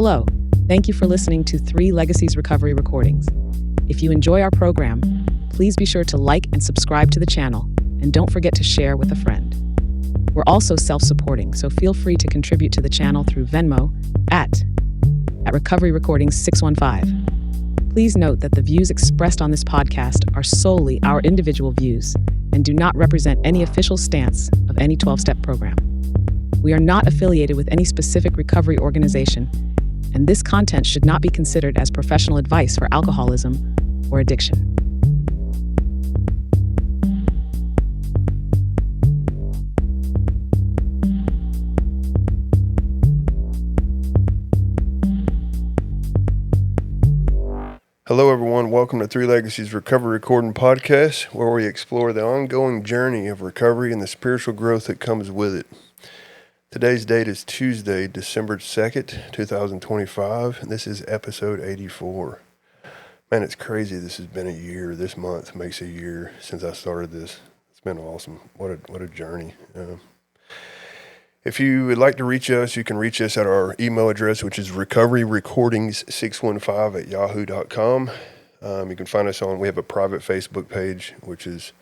Hello. Thank you for listening to 3 Legacies Recovery Recordings. If you enjoy our program, please be sure to like and subscribe to the channel, and don't forget to share with a friend. We're also self-supporting, so feel free to contribute to the channel through Venmo at Recovery Recordings 615. Please note that the views expressed on this podcast are solely our individual views and do not represent any official stance of any 12-step program. We are not affiliated with any specific recovery organization, and this content should not be considered as professional advice for alcoholism or addiction. Hello, everyone. Welcome to 3 Legacies Recovery Recording Podcast, where we explore the ongoing journey of recovery and the spiritual growth that comes with it. Today's date is Tuesday, December 2nd, 2025, and this is episode 84. Man, it's crazy. This has been a year. This month makes a year since I started this. It's been awesome. What a journey. If you would like to reach us, you can reach us at our email address, which is recoveryrecordings615@yahoo.com. You can find us we have a private Facebook page, which is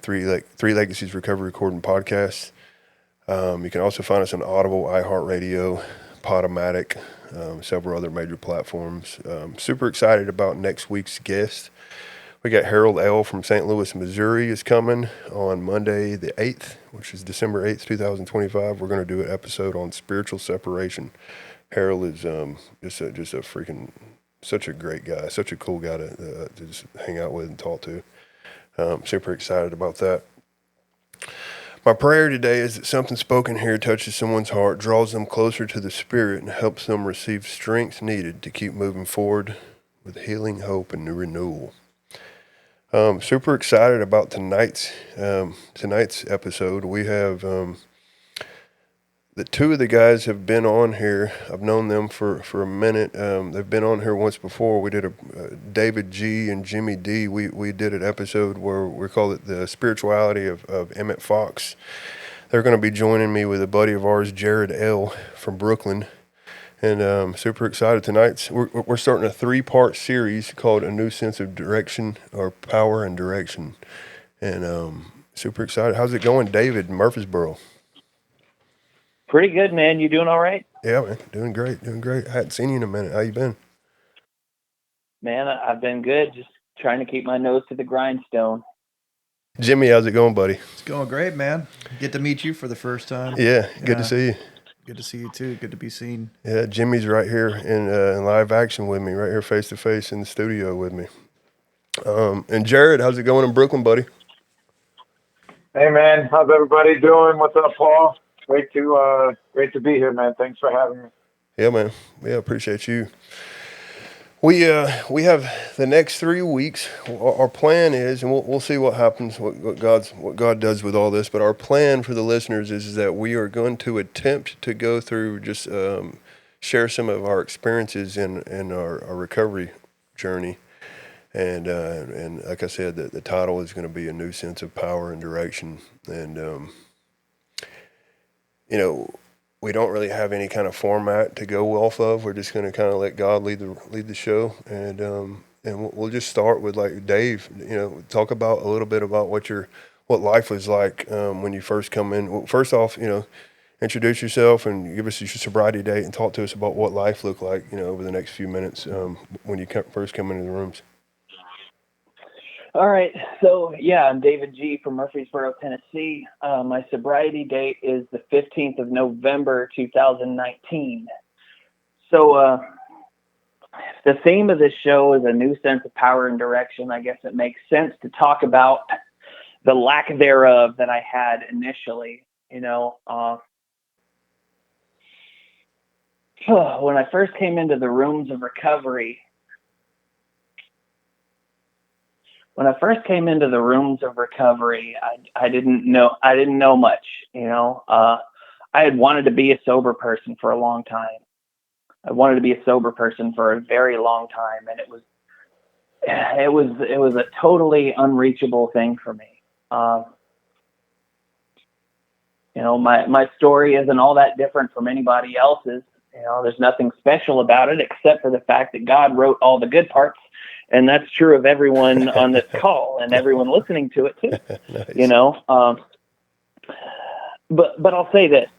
Three Legacies Recovery Recording Podcast. You can also find us on Audible, iHeartRadio, Podomatic, several other major platforms. Super excited about next week's guest. We got Harold L. from St. Louis, Missouri is coming on Monday the 8th, which is December 8th, 2025. We're going to do an episode on spiritual separation. Harold is just a freaking, such a great guy, such a cool guy to just hang out with and talk to. Super excited about that. My prayer today is that something spoken here touches someone's heart, draws them closer to the Spirit, and helps them receive strength needed to keep moving forward with healing, hope, and new renewal. Super excited about tonight's episode. We have the two of the guys have been on here. I've known them for a minute. They've been on here once before. We did a David G and Jimmy D. We did an episode where we called it the spirituality of Emmett Fox. They're going to be joining me with a buddy of ours, Jared L from Brooklyn. And super excited tonight. We're starting a 3-part series called A New Sense of Direction, or Power and Direction. And super excited. How's it going, David, in Murfreesboro? Pretty good, man. You doing all right? Yeah, man. Doing great. I hadn't seen you in a minute. How you been? Man, I've been good. Just trying to keep my nose to the grindstone. Jimmy, how's it going, buddy? It's going great, man. Get to meet you for the first time. Yeah, good to see you. Good to see you, too. Good to be seen. Yeah, Jimmy's right here in live action with me, right here face-to-face in the studio with me. And Jared, how's it going in Brooklyn, buddy? Hey, man. How's everybody doing? What's up, Paul? Great to be here, man. Thanks for having me. Yeah, man. Yeah, appreciate you. We have the next 3 weeks. Our plan is, and we'll see what happens, what God does with all this. But our plan for the listeners is that we are going to attempt to go through, just share some of our experiences in our recovery journey. And like I said, the title is going to be A New Sense of Power and Direction. And we don't really have any kind of format to go off of. We're just going to kind of let God lead the show, and we'll just start with, like, Dave. Talk about a little bit about what life was like when you first come in. Well, first off, introduce yourself and give us your sobriety date, and talk to us about what life looked like, over the next few minutes when you first come into the rooms. All right. So, yeah, I'm David G from Murfreesboro, Tennessee. My sobriety date is the 15th of November, 2019. So the theme of this show is a new sense of power and direction. I guess it makes sense to talk about the lack thereof that I had initially. When I first came into the rooms of recovery, I didn't know much. I had wanted to be a sober person for a long time. I wanted to be a sober person for a very long time, and it was a totally unreachable thing for me. My story isn't all that different from anybody else's. There's nothing special about it except for the fact that God wrote all the good parts. And that's true of everyone on this call and everyone listening to it too. Nice. But I'll say this,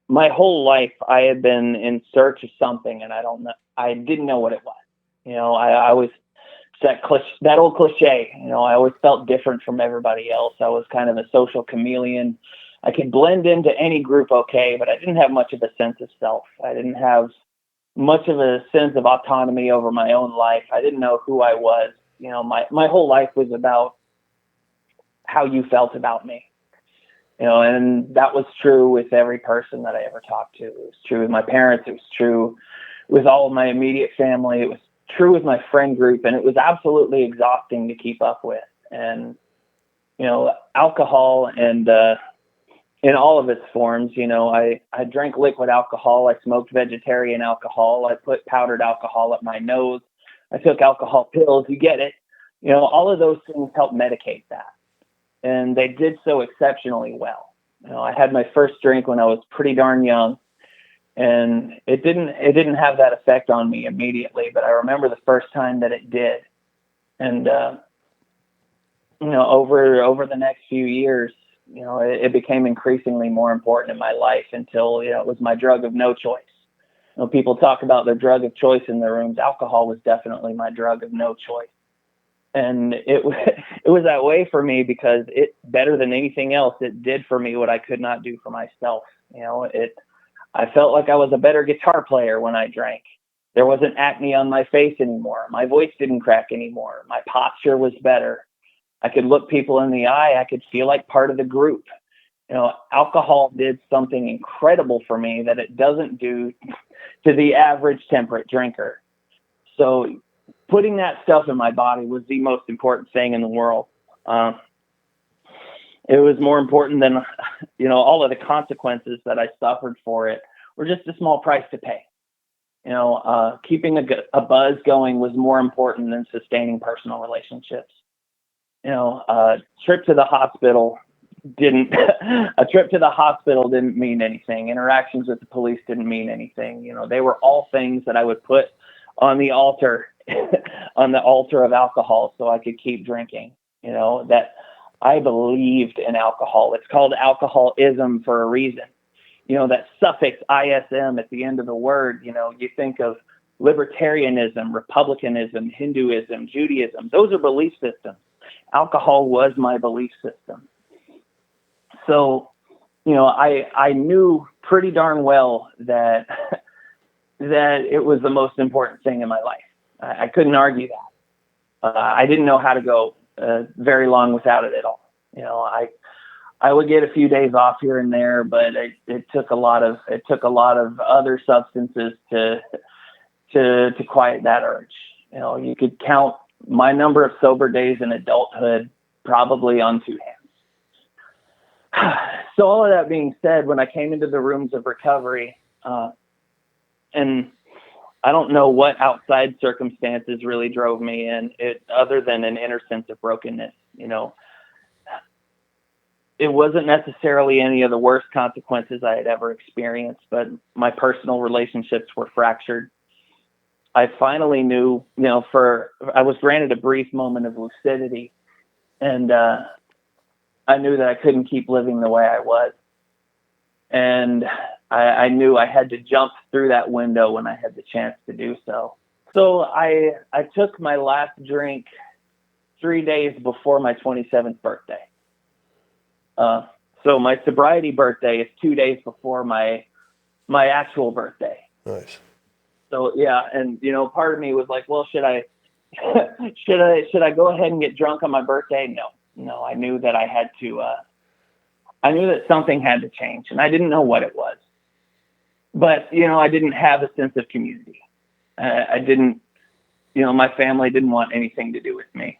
my whole life I had been in search of something, and I didn't know what it was. I always, that old cliche, I always felt different from everybody else. I was kind of a social chameleon. I could blend into any group okay, but I didn't have much of a sense of self. I didn't have much of a sense of autonomy over my own life. I didn't know who I was. My whole life was about how you felt about me. And that was true with every person that I ever talked to. It was true with my parents. It was true with all of my immediate family. It was true with my friend group, and it was absolutely exhausting to keep up with. And, alcohol and, in all of its forms, I drank liquid alcohol. I smoked vegetarian alcohol. I put powdered alcohol up my nose. I took alcohol pills. You get it. All of those things help medicate that. And they did so exceptionally well. I had my first drink when I was pretty darn young, and it didn't have that effect on me immediately, but I remember the first time that it did. And, over the next few years, it became increasingly more important in my life until, it was my drug of no choice. People talk about their drug of choice in their rooms. Alcohol was definitely my drug of no choice. And it was that way for me because it, better than anything else, it did for me what I could not do for myself. I felt like I was a better guitar player when I drank. There wasn't acne on my face anymore. My voice didn't crack anymore. My posture was better. I could look people in the eye. I could feel like part of the group. Alcohol did something incredible for me that it doesn't do to the average temperate drinker. So putting that stuff in my body was the most important thing in the world. It was more important than, all of the consequences that I suffered for it were just a small price to pay. Keeping a buzz going was more important than sustaining personal relationships. A trip to the hospital didn't mean anything. Interactions with the police didn't mean anything. They were all things that I would put on the altar, on the altar of alcohol so I could keep drinking. That I believed in alcohol. It's called alcoholism for a reason. That suffix ISM at the end of the word, you think of libertarianism, republicanism, Hinduism, Judaism. Those are belief systems. Alcohol was my belief system. So, I knew pretty darn well that it was the most important thing in my life. I couldn't argue that. I didn't know how to go very long without it at all. I would get a few days off here and there, but it took a lot of other substances to quiet that urge. You could count my number of sober days in adulthood probably on two hands. So all of that being said, when I came into the rooms of recovery, and I don't know what outside circumstances really drove me in it, other than an inner sense of brokenness. It wasn't necessarily any of the worst consequences I had ever experienced, but my personal relationships were fractured. I finally knew, I was granted a brief moment of lucidity, and I knew that I couldn't keep living the way I was. And I knew I had to jump through that window when I had the chance to do so. So I took my last drink 3 days before my 27th birthday. So my sobriety birthday is 2 days before my actual birthday. Nice. So yeah, and part of me was like, well, should I go ahead and get drunk on my birthday? No, I knew that I had to. I knew that something had to change, and I didn't know what it was. But I didn't have a sense of community. I didn't. My family didn't want anything to do with me,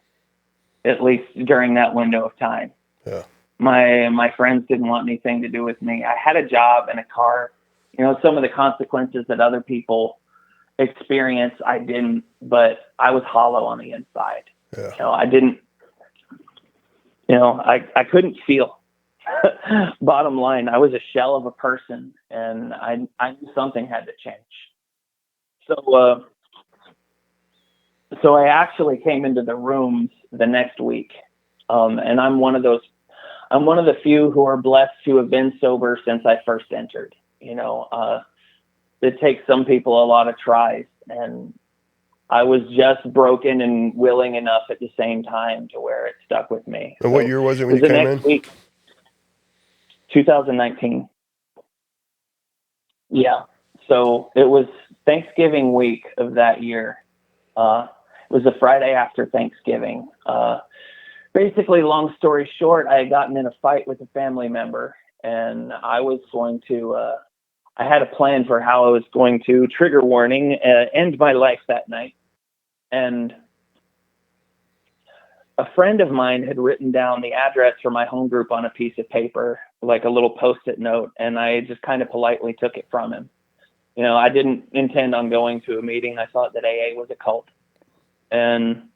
at least during that window of time. Yeah. My friends didn't want anything to do with me. I had a job and a car. Some of the consequences that other people experience, I didn't, but I was hollow on the inside. Yeah. I didn't, I couldn't feel. Bottom line, I was a shell of a person, and I knew something had to change. So, so I actually came into the rooms the next week, and I'm one of the few who are blessed to have been sober since I first entered. It takes some people a lot of tries, and I was just broken and willing enough at the same time to where it stuck with me. And what year was it when you the came next in? week, 2019. Yeah. So it was Thanksgiving week of that year. It was the Friday after Thanksgiving. Basically, long story short, I had gotten in a fight with a family member, and I was going to, I had a plan for how I was going to, trigger warning, end my life that night. And a friend of mine had written down the address for my home group on a piece of paper, like a little Post-it note, and I just kind of politely took it from him. I didn't intend on going to a meeting. I thought that AA was a cult. And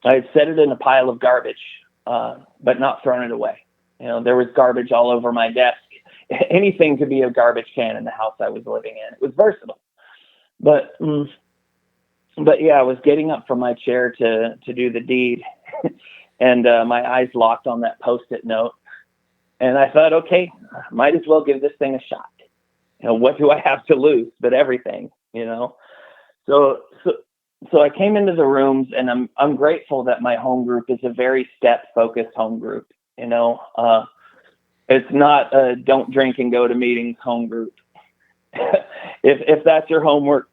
I had set it in a pile of garbage, but not thrown it away. There was garbage all over my desk. Anything could be a garbage can in the house I was living in. It was versatile. But yeah, I was getting up from my chair to do the deed, and my eyes locked on that Post-it note. And I thought, okay, might as well give this thing a shot. What do I have to lose but everything? So I came into the rooms, and I'm grateful that my home group is a very step-focused home group. It's not a don't drink and go to meetings home group. If that's your home group,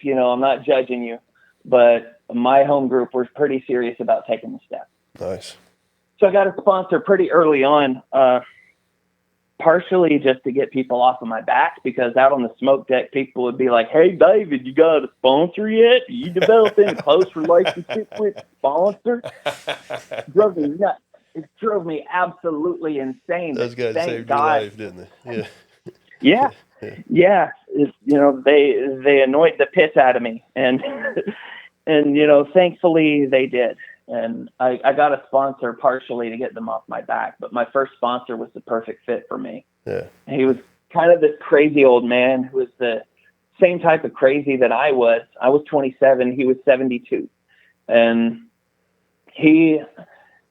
I'm not judging you, but my home group was pretty serious about taking the step. Nice. So I got a sponsor pretty early on, partially just to get people off of my back, because out on the smoke deck, people would be like, "Hey, David, you got a sponsor yet? Are you developing a close relationship with a sponsor?" It drove me nuts. It drove me absolutely insane. Those guys Thank saved God. your life, didn't they? Yeah. Yeah. They annoyed the piss out of me, and thankfully they did. And I got a sponsor partially to get them off my back, but my first sponsor was the perfect fit for me. Yeah. He was kind of this crazy old man who was the same type of crazy that I was. I was 27. He was 72. And he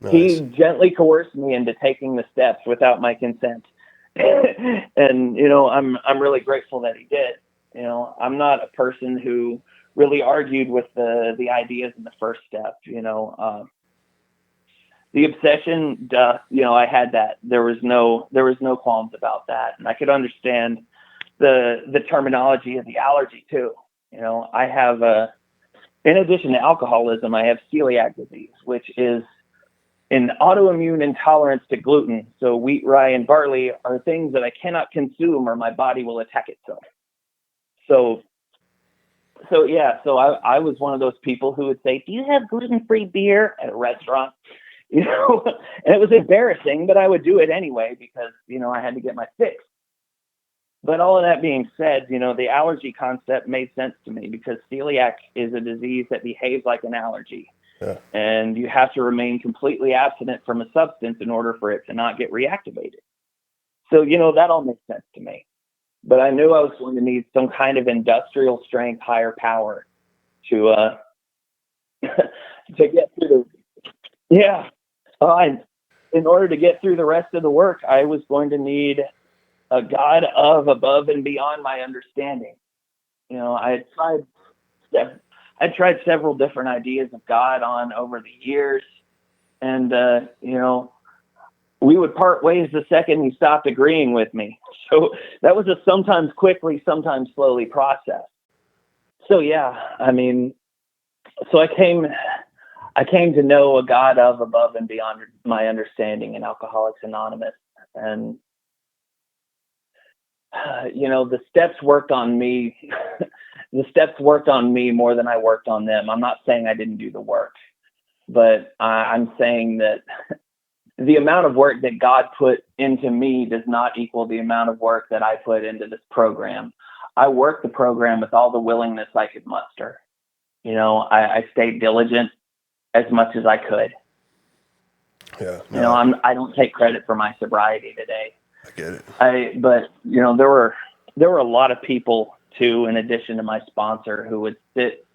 gently coerced me into taking the steps without my consent. And, I'm really grateful that he did. I'm not a person who really argued with the ideas in the first step. The obsession, I had that. There was no qualms about that. And I could understand the terminology of the allergy too. I have in addition to alcoholism, I have celiac disease, which is an autoimmune intolerance to gluten. So wheat, rye, and barley are things that I cannot consume or my body will attack itself. So I was one of those people who would say, "Do you have gluten-free beer?" at a restaurant? And it was embarrassing, but I would do it anyway because, I had to get my fix. But all of that being said, the allergy concept made sense to me because celiac is a disease that behaves like an allergy. Yeah. And you have to remain completely abstinent from a substance in order for it to not get reactivated. So, that all makes sense to me. But I knew I was going to need some kind of industrial strength, higher power to to get through in order to get through the rest of the work, I was going to need a God of above and beyond my understanding. I had tried several different ideas of God on over the years, and we would part ways the second he stopped agreeing with me. So that was a sometimes quickly, sometimes slowly process. So yeah, so I came to know a God of above and beyond my understanding in Alcoholics Anonymous. And, the steps worked on me. The steps worked on me more than I worked on them. I'm not saying I didn't do the work, but I'm saying that the amount of work that God put into me does not equal the amount of work that I put into this program. I worked the program with all the willingness I could muster. I stayed diligent as much as I could. Yeah. You No, know, I don't take credit for my sobriety today. I get it. But you know, there were a lot of people too, in addition to my sponsor, who would sit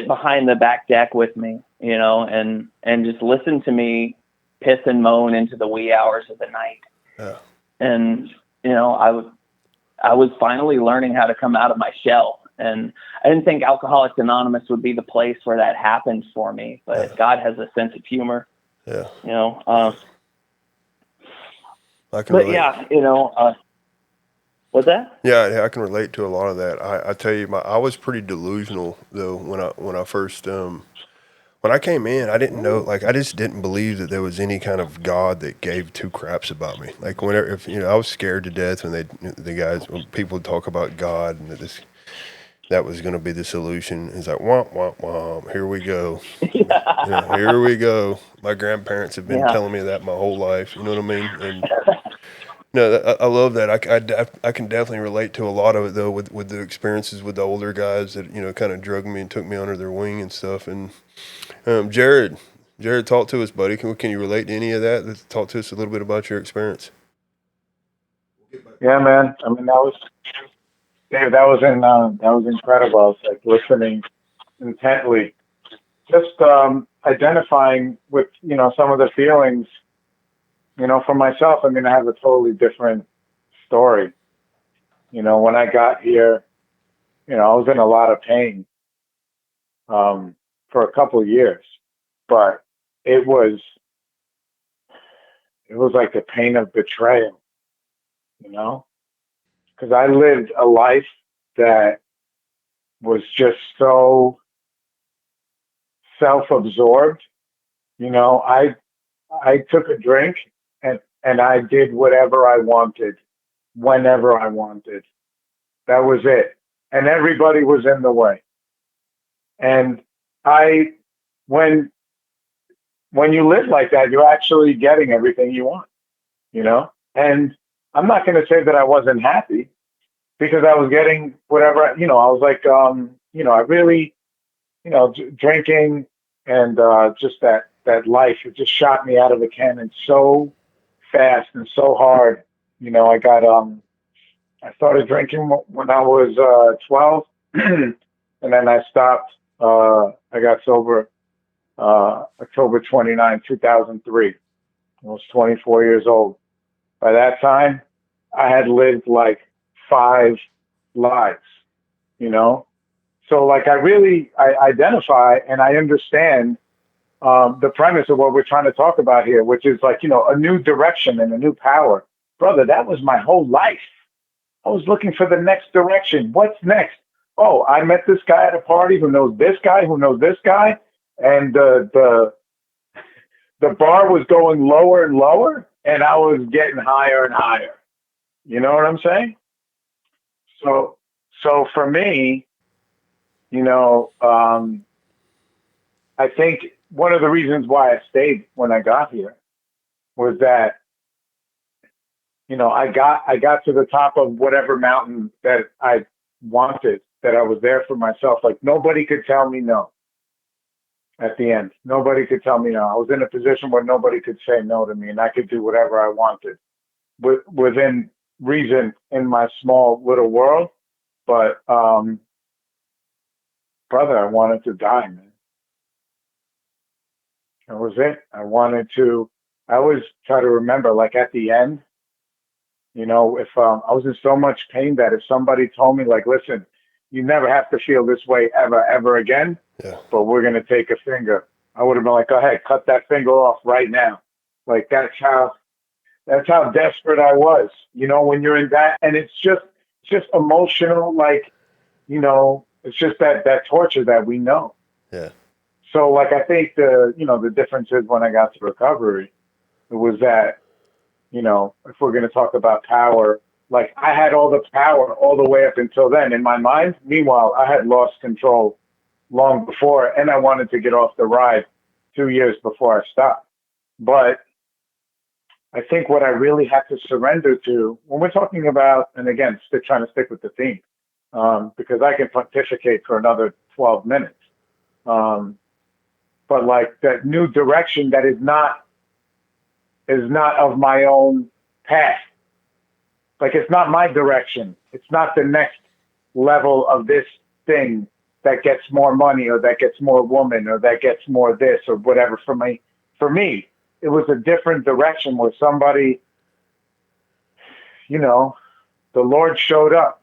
behind the back deck with me, you know, and just listen to me piss and moan into the wee hours of the night. Yeah. And you know, I was finally learning how to come out of my shell. And I didn't think Alcoholics Anonymous would be the place where that happened for me, but God has a sense of humor, Yeah. you know. I can But relate. yeah, you know, what's that? Yeah, I can relate to a lot of that. I tell you, I was pretty delusional though when I first when I came in. I didn't know, like, I just didn't believe that there was any kind of God that gave two craps about me. Like, whenever, if you know, I was scared to death when when people would talk about God and that was going to be the solution. It's like, womp womp womp. Here we go. Here we go. My grandparents have been Yeah. telling me that my whole life. You know what I mean? And no, I love that. I can definitely relate to a lot of it though, with the experiences with the older guys that kind of drugged me and took me under their wing and stuff. And Jared, talk to us, buddy. Can you relate to any of that? Talk to us a little bit about your experience. Yeah, man. I mean, Dave, that was incredible. I was like listening intently, just identifying with, some of the feelings, for myself. I mean, I have a totally different story. When I got here, I was in a lot of pain for a couple of years, but it was it was like the pain of betrayal, you know, because I lived a life that was just so self-absorbed. I took a drink and I did whatever I wanted, whenever I wanted. That was it, and everybody was in the way. And I, when when you live like that, you're actually getting everything you want, you know. And I'm not going to say that I wasn't happy because I was getting whatever, I was like, I really, drinking and just that life, it just shot me out of a cannon so fast and so hard. I started drinking when I was 12, and then I stopped. I got sober October 29, 2003. I was 24 years old. By that time, I had lived like 5 lives, you know? So like I identify and I understand the premise of what we're trying to talk about here, which is like, a new direction and a new power. Brother, that was my whole life. I was looking for the next direction. What's next? Oh, I met this guy at a party who knows this guy, who knows this guy. And the bar was going lower and lower, and I was getting higher and higher. You know what I'm saying? So, so for me, you know, um, I think one of the reasons why I stayed when I got here was that, I got to the top of whatever mountain that I wanted, that I was there for myself. Like nobody could tell me no at the end. Nobody could tell me no. I was in a position where nobody could say no to me, and I could do whatever I wanted within reason in my small little world. But brother, I wanted to die, man. That was it. I wanted to. I always try to remember, like at the end, if I was in so much pain that if somebody told me, like, listen, you never have to feel this way ever, ever again, Yeah. but we're gonna take a finger, I would have been like, go ahead, cut that finger off right now. Like that's how desperate I was. When you're in that, and it's just emotional, like, it's just that torture that we know. Yeah. So like I think the difference is when I got to recovery, it was that, if we're gonna talk about power, like I had all the power all the way up until then in my mind. Meanwhile, I had lost control long before, and I wanted to get off the ride 2 years before I stopped. But I think what I really had to surrender to when we're talking about, and again, trying to stick with the theme, because I can pontificate for another 12 minutes. Um, but like that new direction that is not is not of my own path. Like, it's not my direction. It's not the next level of this thing that gets more money or that gets more woman or that gets more this or whatever for me. For me, it was a different direction where somebody, you know, the Lord showed up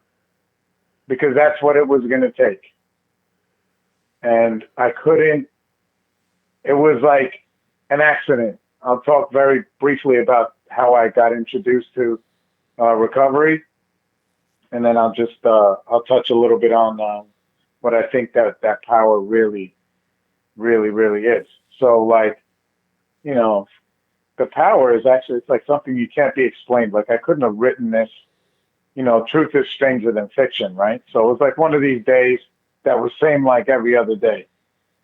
because that's what it was going to take. And I couldn't, it was like an accident. I'll talk very briefly about how I got introduced to recovery. And then I'll touch a little bit on what I think that power really, really, really is. So, like, you know, the power is actually, it's like something you can't be explained. Like, I couldn't have written this, you know, truth is stranger than fiction, right? So it was like one of these days that was same like every other day.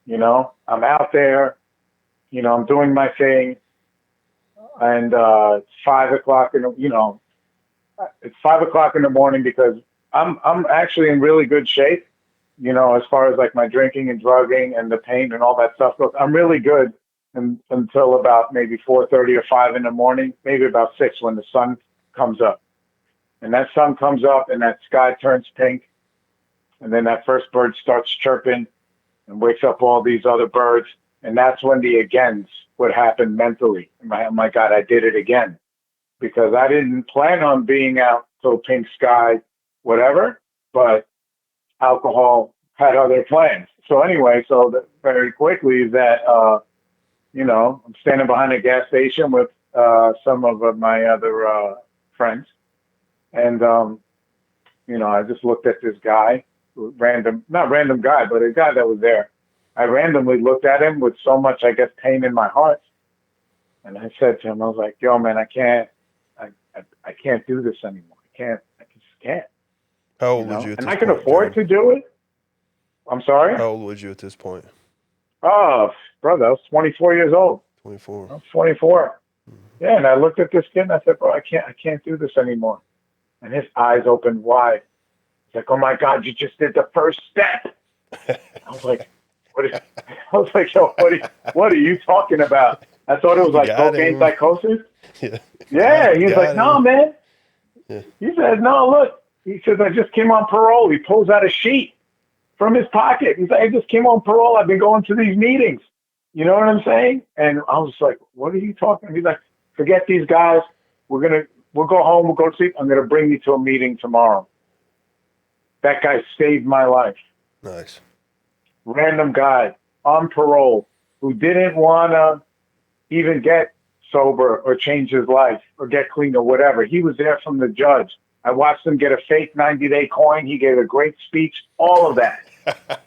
You know, I'm out there, you know, I'm doing my thing, and it's 5 o'clock it's 5 o'clock in the morning because I'm actually in really good shape, you know, as far as like my drinking and drugging and the pain and all that stuff goes. I'm really good until about maybe 4:30 or 5 in the morning, maybe about 6 when the sun comes up. And that sun comes up and that sky turns pink, and then that first bird starts chirping and wakes up all these other birds. And that's when the agains would happen mentally. Oh my God, I did it again. Because I didn't plan on being out till pink sky, whatever, but alcohol had other plans. So anyway, very quickly you know, I'm standing behind a gas station with some of my other friends. And, you know, I just looked at this guy, not random guy, but a guy that was there. I randomly looked at him with so much, I guess, pain in my heart. And I said to him, I was like, yo, man, I can't do this anymore. I just can't. How old You was know? you at And this I could point, afford Jared? to do it. I'm sorry? How old was you at this point? Oh, brother, I was 24 years old. 24. I was 24. Yeah, and I looked at this kid and I said, bro, I can't do this anymore. And his eyes opened wide. He's like, oh my God, you just did the first step. I was like, I was like, yo, what are you talking about? I thought it was like Got cocaine him. psychosis. Yeah. Yeah, he was Got like, no, him. man. Yeah. He said, no, look. He says, I just came on parole. He pulls out a sheet from his pocket. He's like, I just came on parole. I've been going to these meetings. You know what I'm saying? And I was like, what are you talking about? He's like, forget these guys. We'll go home. We'll go to sleep. I'm going to bring you to a meeting tomorrow. That guy saved my life. Nice. Random guy on parole who didn't want to even get sober or change his life or get clean or whatever. He was there from the judge. I watched him get a fake 90-day coin. He gave a great speech, all of that.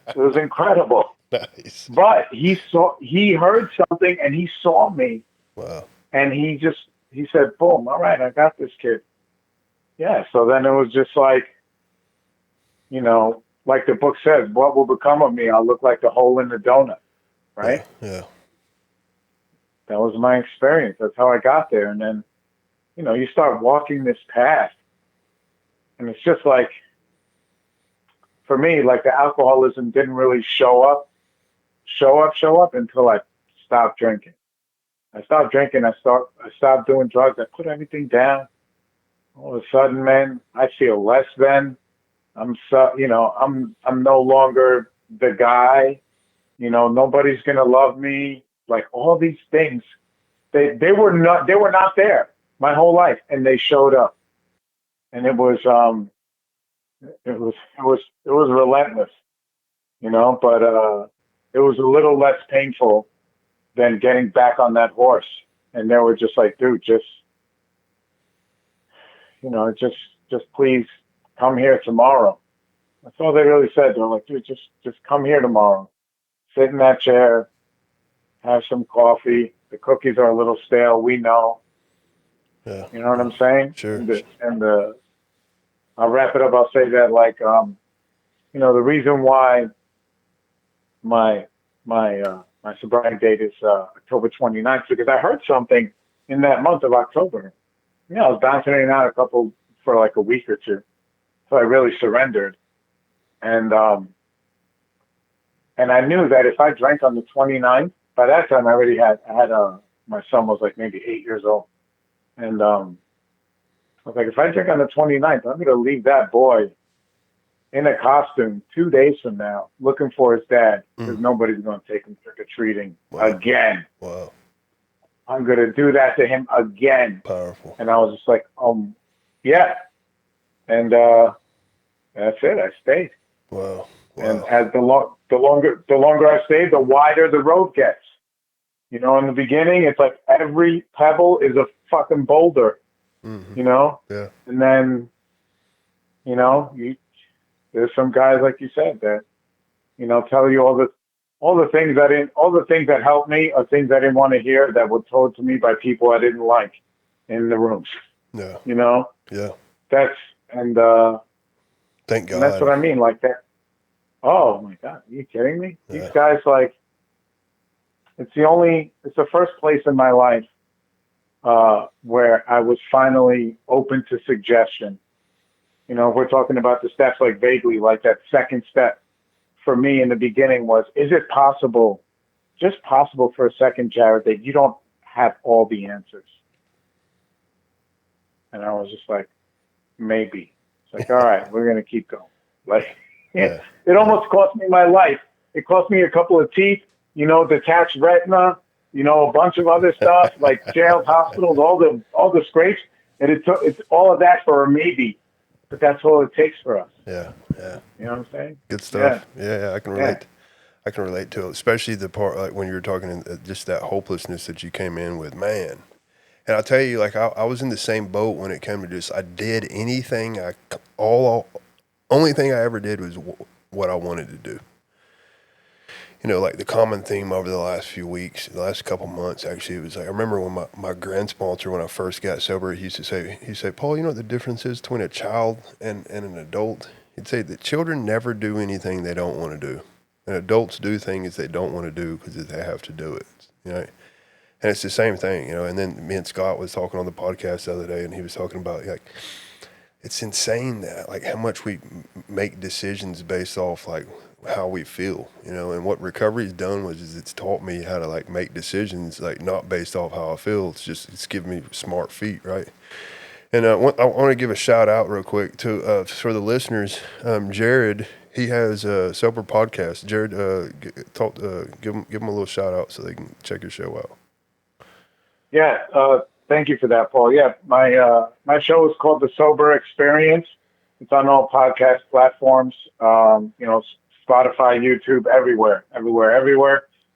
It was incredible. Nice. But he heard something and he saw me. Wow. And he said, boom, all right, I got this kid. Yeah, so then it was just like, you know, like the book says, what will become of me? I'll look like the hole in the donut, right? Yeah. That was my experience. That's how I got there. And then, you know, you start walking this path. And it's just like, for me, like the alcoholism didn't really show up until I stopped drinking. I stopped drinking. I stopped doing drugs. I put everything down. All of a sudden, man, I feel less than. I'm no longer the guy. You know, nobody's gonna love me. Like all these things, they were not there my whole life, and they showed up, and it was relentless, you know. But it was a little less painful than getting back on that horse, and they were just like, dude, just please come here tomorrow. That's all they really said. They're like, dude, just come here tomorrow. Sit in that chair, have some coffee. The cookies are a little stale. We know. Yeah. You know what I'm saying? Sure. And I'll wrap it up. I'll say that, like, you know, the reason why my sobriety date is October 29th, because I heard something in that month of October. You know, I was bouncing in and out for like a week or two. So I really surrendered. And I knew that if I drank on the 29th, by that time I had my son was like maybe 8 years old. And I was like, if I drink on the 29th, I'm going to leave that boy in a costume 2 days from now looking for his dad because nobody's going to take him trick-or-treating again. Wow. I'm going to do that to him again. Powerful. And I was just like, yeah. And that's it. I stayed. Wow. And as the longer I stayed, the wider the road gets. You know, in the beginning, it's like every pebble is a fucking boulder. You know. Yeah. And then, you know, there's some guys like you said that, you know, tell you all the things that helped me are things I didn't want to hear that were told to me by people I didn't like in the rooms. Yeah. You know. Yeah. Thank God. And that's what I mean, like that. Oh my God, are you kidding me? Yeah. These guys, like, it's the first place in my life where I was finally open to suggestion. You know, if we're talking about the steps, like vaguely, like that second step for me in the beginning was, is it possible, just possible for a second, Jared, that you don't have all the answers? And I was just like, maybe. It's like, all right, we're going to keep going. Like, it almost cost me my life. It cost me a couple of teeth, you know, detached retina, you know, a bunch of other stuff, like jails, hospitals, all the scrapes. And it's all of that for a maybe. But that's all it takes for us. Yeah, yeah. You know what I'm saying? Good stuff. Yeah, I can relate. Yeah. I can relate to it, especially the part like when you were talking just that hopelessness that you came in with, man. And I'll tell you, like I was in the same boat when it came to just I did anything. Only thing I ever did was what I wanted to do. You know, like the common theme over the last few weeks, the last couple months, actually, it was like, I remember when my grand sponsor, when I first got sober, he'd say, Paul, you know what the difference is between a child and an adult? He'd say that children never do anything they don't want to do. And adults do things they don't want to do because they have to do it, you know? And it's the same thing, you know? And then me and Scott was talking on the podcast the other day, and he was talking about, like, it's insane that, like, how much we make decisions based off, like, how we feel, you know, and what recovery's done is it's taught me how to like make decisions like not based off how I feel. It's given me smart feet, right? And I want to give a shout out real quick to for the listeners. Jared, he has a sober podcast. Jared, give him a little shout out so they can check your show out. Yeah, thank you for that, Paul. Yeah, my show is called The Sober Experience. It's on all podcast platforms. You know, Spotify, YouTube, everywhere.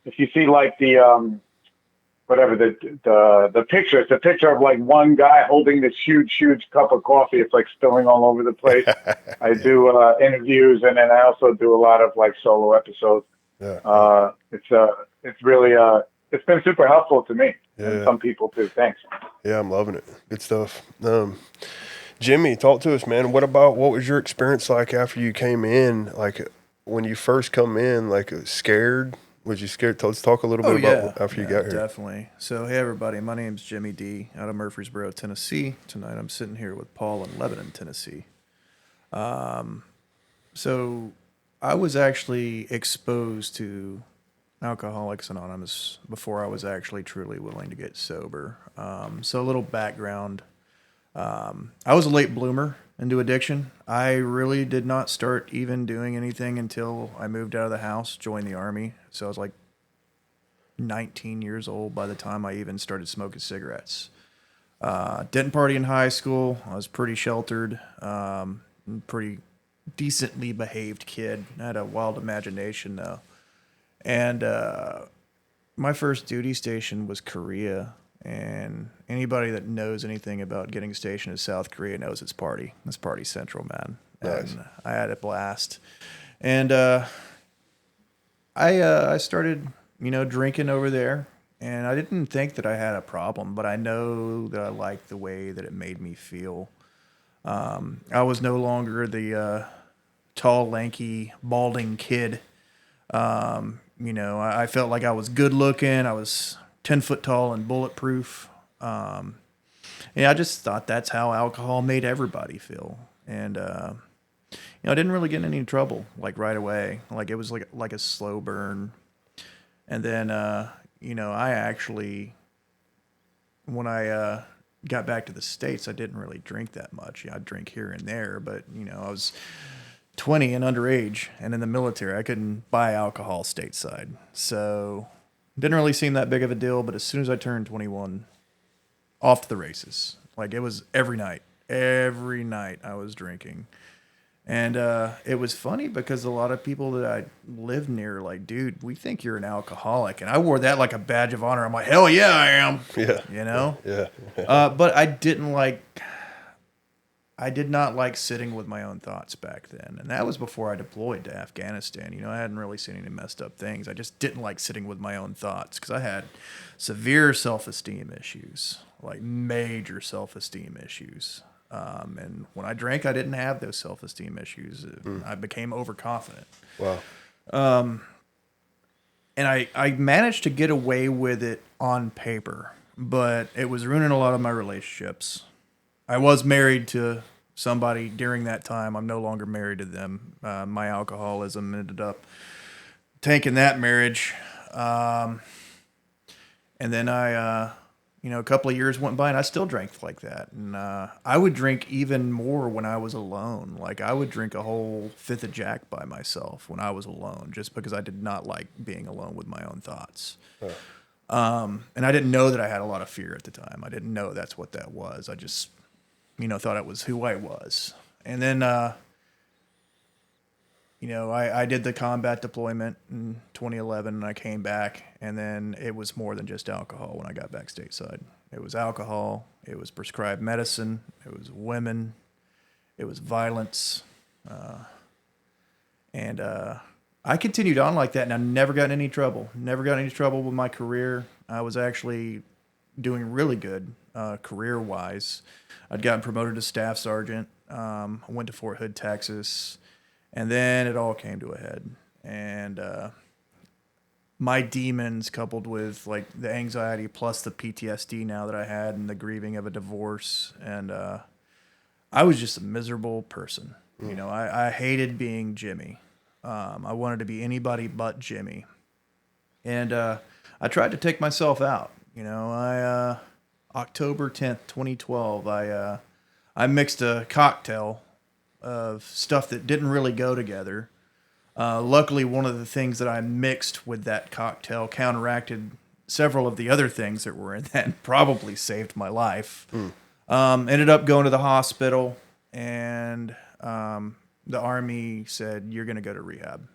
If you see like the picture, it's a picture of like one guy holding this huge cup of coffee. It's like spilling all over the place. I do interviews, and then I also do a lot of like solo episodes. Yeah. It's really it's been super helpful to me and some people too. Thanks. Yeah, I'm loving it. Good stuff. Jimmy, talk to us, man. What was your experience like after you came in? Like when you first come in, like scared? Was you scared? Let's talk a little bit about after you got here. Definitely. So, hey, everybody. My name's Jimmy D. out of Murfreesboro, Tennessee. Tonight I'm sitting here with Paul in Lebanon, Tennessee. So I was actually exposed to Alcoholics Anonymous before I was actually truly willing to get sober. So a little background. I was a late bloomer into addiction. I really did not start even doing anything until I moved out of the house, joined the Army. So I was like 19 years old by the time I even started smoking cigarettes. Didn't party in high school. I was pretty sheltered, pretty decently behaved kid. I had a wild imagination though. And my first duty station was Korea. And anybody that knows anything about getting stationed in South Korea knows it's party. It's party central, man. Nice. And I had a blast. And I started, drinking over there. And I didn't think that I had a problem, but I know that I liked the way that it made me feel. I was no longer the tall, lanky, balding kid. I felt like I was good looking. I was 10 foot tall and bulletproof. I just thought that's how alcohol made everybody feel. And, I didn't really get in any trouble like right away. Like it was like a slow burn. And then, I actually when I got back to the States, I didn't really drink that much. I'd drink here and there, but I was 20 and underage, and in the military, I couldn't buy alcohol stateside, so didn't really seem that big of a deal. But as soon as I turned 21, off to the races. Like, it was every night. Every night I was drinking. And it was funny because a lot of people that I lived near were like, dude, we think you're an alcoholic. And I wore that like a badge of honor. I'm like, hell yeah, I am. Yeah. Yeah. But I did not like sitting with my own thoughts back then. And that was before I deployed to Afghanistan. I hadn't really seen any messed up things. I just didn't like sitting with my own thoughts because I had severe self-esteem issues, like major self-esteem issues. And when I drank, I didn't have those self-esteem issues. I became overconfident. Wow. And I managed to get away with it on paper, but it was ruining a lot of my relationships. I was married to somebody during that time. I'm no longer married to them. My alcoholism ended up tanking that marriage. And then a couple of years went by and I still drank like that. And I would drink even more when I was alone. Like, I would drink a whole fifth of Jack by myself when I was alone, just because I did not like being alone with my own thoughts. And I didn't know that I had a lot of fear at the time. I didn't know that's what that was. I just, thought it was who I was. And then, I did the combat deployment in 2011 and I came back, and then it was more than just alcohol when I got back stateside. It was alcohol, it was prescribed medicine, it was women, it was violence. And I continued on like that, and I never got in any trouble. Never got in any trouble with my career. I was actually doing really good career-wise. I'd gotten promoted to staff sergeant. I went to Fort Hood, Texas. And then it all came to a head. And my demons, coupled with like the anxiety plus the PTSD now that I had and the grieving of a divorce, and I was just a miserable person. I hated being Jimmy. I wanted to be anybody but Jimmy. And I tried to take myself out. October 10th, 2012, I mixed a cocktail of stuff that didn't really go together. Luckily, one of the things that I mixed with that cocktail counteracted several of the other things that were in that and probably saved my life. Ended up going to the hospital, and the Army said, you're going to go to rehab.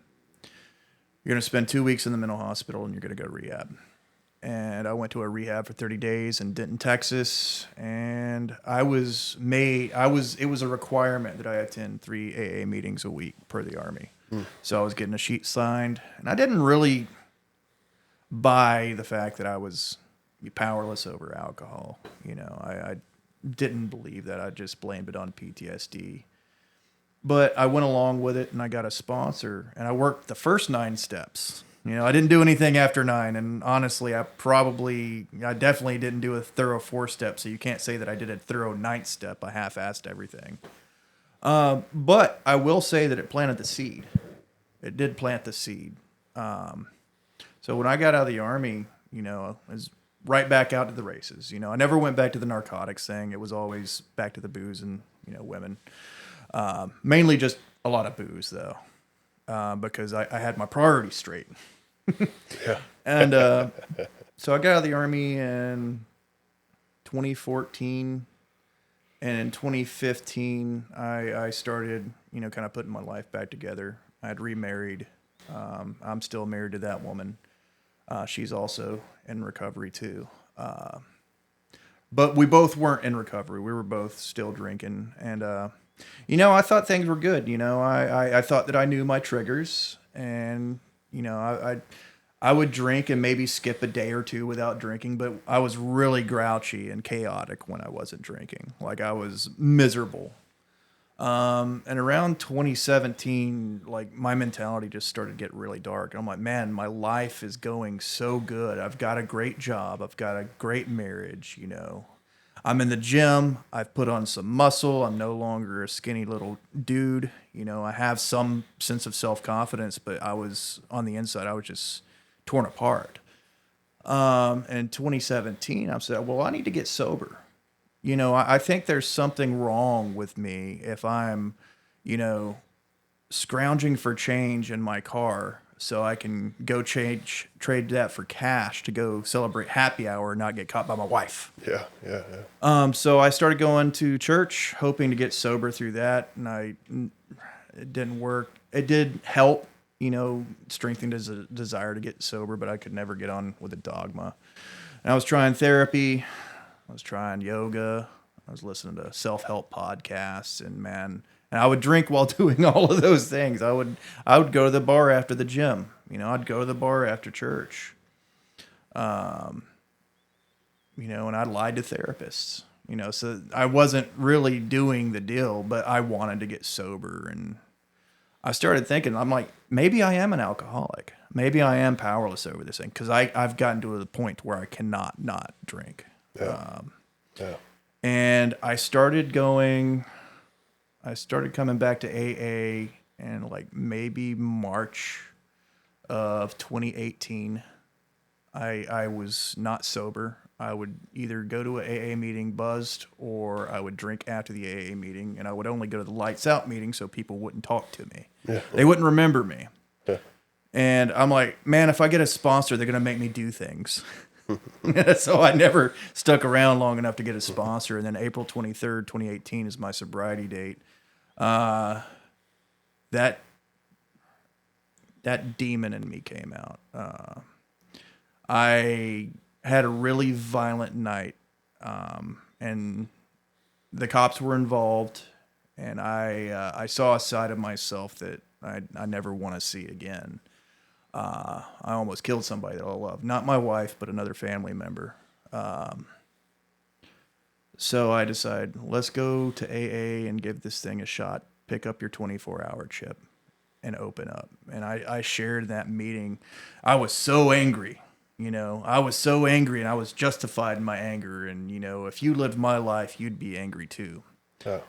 You're going to spend 2 weeks in the mental hospital, and you're going to go to rehab. And I went to a rehab for 30 days in Denton, Texas, and it was a requirement that I attend 3 AA meetings a week per the Army. So I was getting a sheet signed, and I didn't really buy the fact that I was powerless over alcohol. I didn't believe that. I just blamed it on PTSD. But I went along with it, and I got a sponsor, and I worked the first 9 steps. I didn't do anything after 9, and honestly, I definitely didn't do a thorough 4-step, so you can't say that I did a thorough 9th step. I half-assed everything. But I will say that it planted the seed. It did plant the seed. So when I got out of the Army, I was right back out to the races. I never went back to the narcotics thing. It was always back to the booze and, women. Mainly just a lot of booze, though, because I had my priorities straight. Yeah. And so I got out of the Army in 2014, and in 2015 I started, kind of putting my life back together. I had remarried. I'm still married to that woman. She's also in recovery too. But we both weren't in recovery. We were both still drinking, and I thought things were good. I thought that I knew my triggers, and I would drink and maybe skip a day or two without drinking, but I was really grouchy and chaotic when I wasn't drinking. Like, I was miserable. And around 2017, like, my mentality just started to get really dark. I'm like, man, my life is going so good. I've got a great job. I've got a great marriage, I'm in the gym. I've put on some muscle. I'm no longer a skinny little dude. I have some sense of self-confidence, but on the inside, I was just torn apart. In 2017, I said, well, I need to get sober. You know, I think there's something wrong with me if I'm, you know, scrounging for change in my car so I can go trade that for cash to go celebrate happy hour and not get caught by my wife. Yeah. So I started going to church, hoping to get sober through that, and it didn't work. It did help, you know, strengthened as a desire to get sober, but I could never get on with a dogma. And I was trying therapy, I was trying yoga, I was listening to self-help podcasts, and I would drink while doing all of those things. I would go to the bar after the gym. You know, I'd go to the bar after church. You know, and I lied to therapists. You know, so I wasn't really doing the deal, but I wanted to get sober. And I started thinking, I'm like, maybe I am an alcoholic. Maybe I am powerless over this thing, because I've gotten to the point where I cannot not drink. Yeah. And I started coming back to AA in like maybe March of 2018. I was not sober. I would either go to an AA meeting buzzed, or I would drink after the AA meeting, and I would only go to the lights out meeting so people wouldn't talk to me. Yeah. They wouldn't remember me. Yeah. And I'm like, man, if I get a sponsor, they're going to make me do things. So I never stuck around long enough to get a sponsor. And then April 23rd, 2018 is my sobriety date. That demon in me came out. I had a really violent night, and the cops were involved, and I saw a side of myself that I never want to see again. I almost killed somebody that I love, not my wife, but another family member. So I decided, let's go to AA and give this thing a shot. Pick up your 24-hour chip and open up. And I shared in that meeting. I was so angry. You know, I was so angry, and I was justified in my anger. And, you know, if you lived my life, you'd be angry too. Yeah.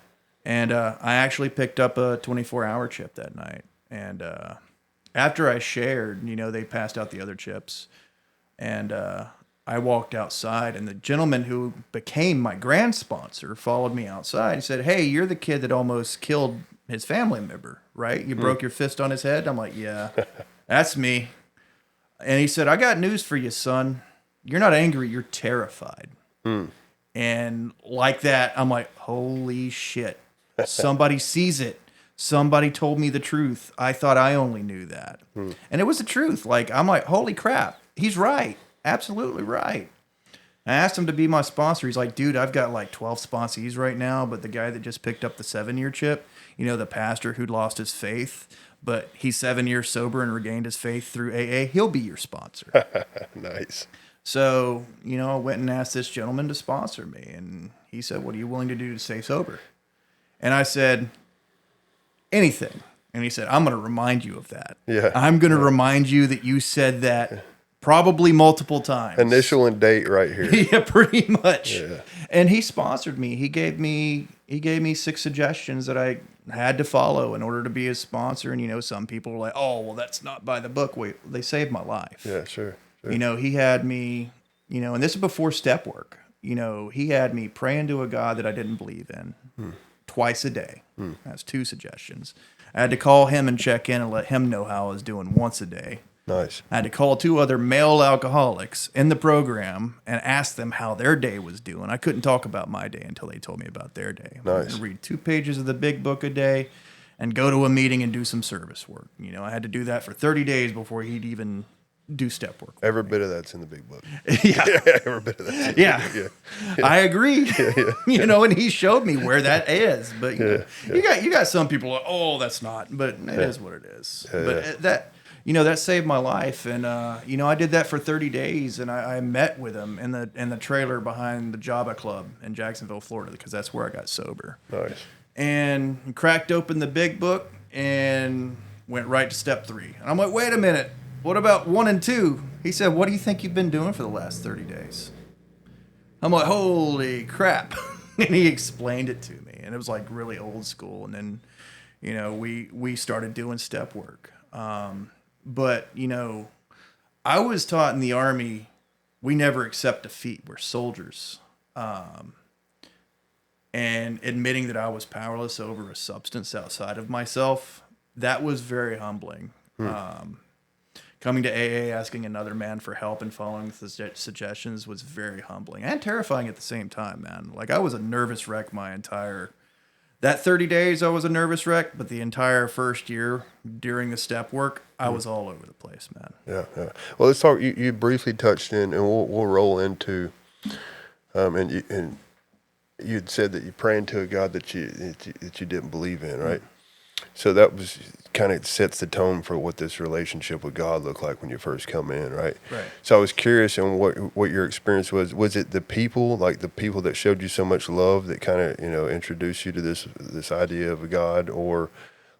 And I actually picked up a 24-hour chip that night. And after I shared, you know, they passed out the other chips. And I walked outside, and the gentleman who became my grand sponsor followed me outside and said, hey, you're the kid that almost killed his family member, right? You broke your fist on his head? I'm like, yeah, that's me. And he said, I got news for you, son. You're not angry, you're terrified. And like that, I'm like, holy shit. Somebody sees it. Somebody told me the truth. I thought I only knew that. And it was the truth. Like, I'm like, holy crap. He's right. Absolutely right. I asked him to be my sponsor. He's like, dude, I've got like 12 sponsees right now, but the guy that just picked up the 7-year chip, you know, the pastor who'd lost his faith, but he's 7 years sober and regained his faith through AA, he'll be your sponsor. Nice. So, you know, I went and asked this gentleman to sponsor me, and he said, what are you willing to do to stay sober? And I said, anything. And he said, I'm going to remind you of that. Yeah. I'm going to remind you that you said that probably multiple times. Initial and date right here. Yeah, pretty much. Yeah. And he sponsored me. He gave me 6 suggestions that I had to follow in order to be his sponsor. And, you know, some people were like, oh, well, that's not by the book. Wait, they saved my life. Yeah, sure. You know, he had me, you know, and this is before step work. You know, he had me praying to a God that I didn't believe in twice a day. That's 2 suggestions. I had to call him and check in and let him know how I was doing once a day. Nice. I had to call 2 other male alcoholics in the program and ask them how their day was doing. I couldn't talk about my day until they told me about their day. Nice. I'd read 2 pages of the big book a day and go to a meeting and do some service work. You know, I had to do that for 30 days before he'd even do step work. Every bit of that's in the big book. Yeah. Every bit of that's Yeah. I agree. You know, and he showed me where that is. But you know, you got some people like, oh, that's not. But it is what it is. But that, you know, that saved my life. And you know, I did that for 30 days, and I met with him in the trailer behind the Java Club in Jacksonville, Florida, because that's where I got sober. Nice. And cracked open the big book and went right to step 3. And I'm like, wait a minute. What about 1 and 2? He said, what do you think you've been doing for the last 30 days? I'm like, holy crap. And he explained it to me. And it was like really old school. And then, you know, we started doing step work. But, you know, I was taught in the Army we never accept defeat. We're soldiers. And admitting that I was powerless over a substance outside of myself, that was very humbling. Coming to AA, asking another man for help and following the suggestions was very humbling and terrifying at the same time, man. Like, I was a nervous wreck that 30 days I was a nervous wreck, but the entire first year during the step work, I was all over the place, man. Yeah. Well, let's talk. You briefly touched in, and we'll roll into, and you'd said that you pray into a God that you didn't believe in, right? So that was kind of sets the tone for what this relationship with God looked like when you first come in, right? Right. So I was curious on what your experience was. Was it the people that showed you so much love that kind of introduced you to this idea of a God, or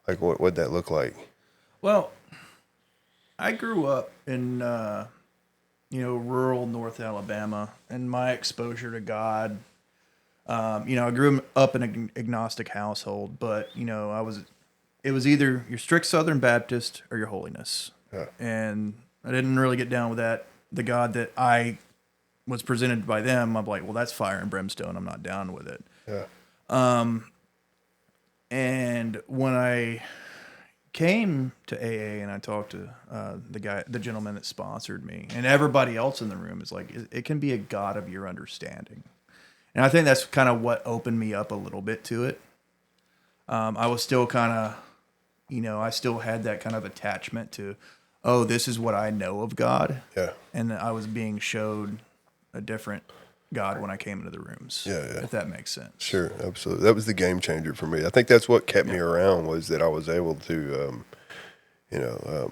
like what'd that look like? Well, I grew up in rural North Alabama, and my exposure to God. I grew up in an agnostic household, but it was either your strict Southern Baptist or your holiness. Yeah. And I didn't really get down with that. The God that I was presented by them, I'm like, well, that's fire and brimstone. I'm not down with it. Yeah. And when I came to AA and I talked to the gentleman that sponsored me, and everybody else in the room is like, it can be a God of your understanding. And I think that's kind of what opened me up a little bit to it. I was still kind of, I still had that kind of attachment to, oh, this is what I know of God. Yeah. And I was being showed a different God when I came into the rooms. Yeah. If that makes sense. Sure, absolutely. That was the game changer for me. I think that's what kept me around, was that I was able to,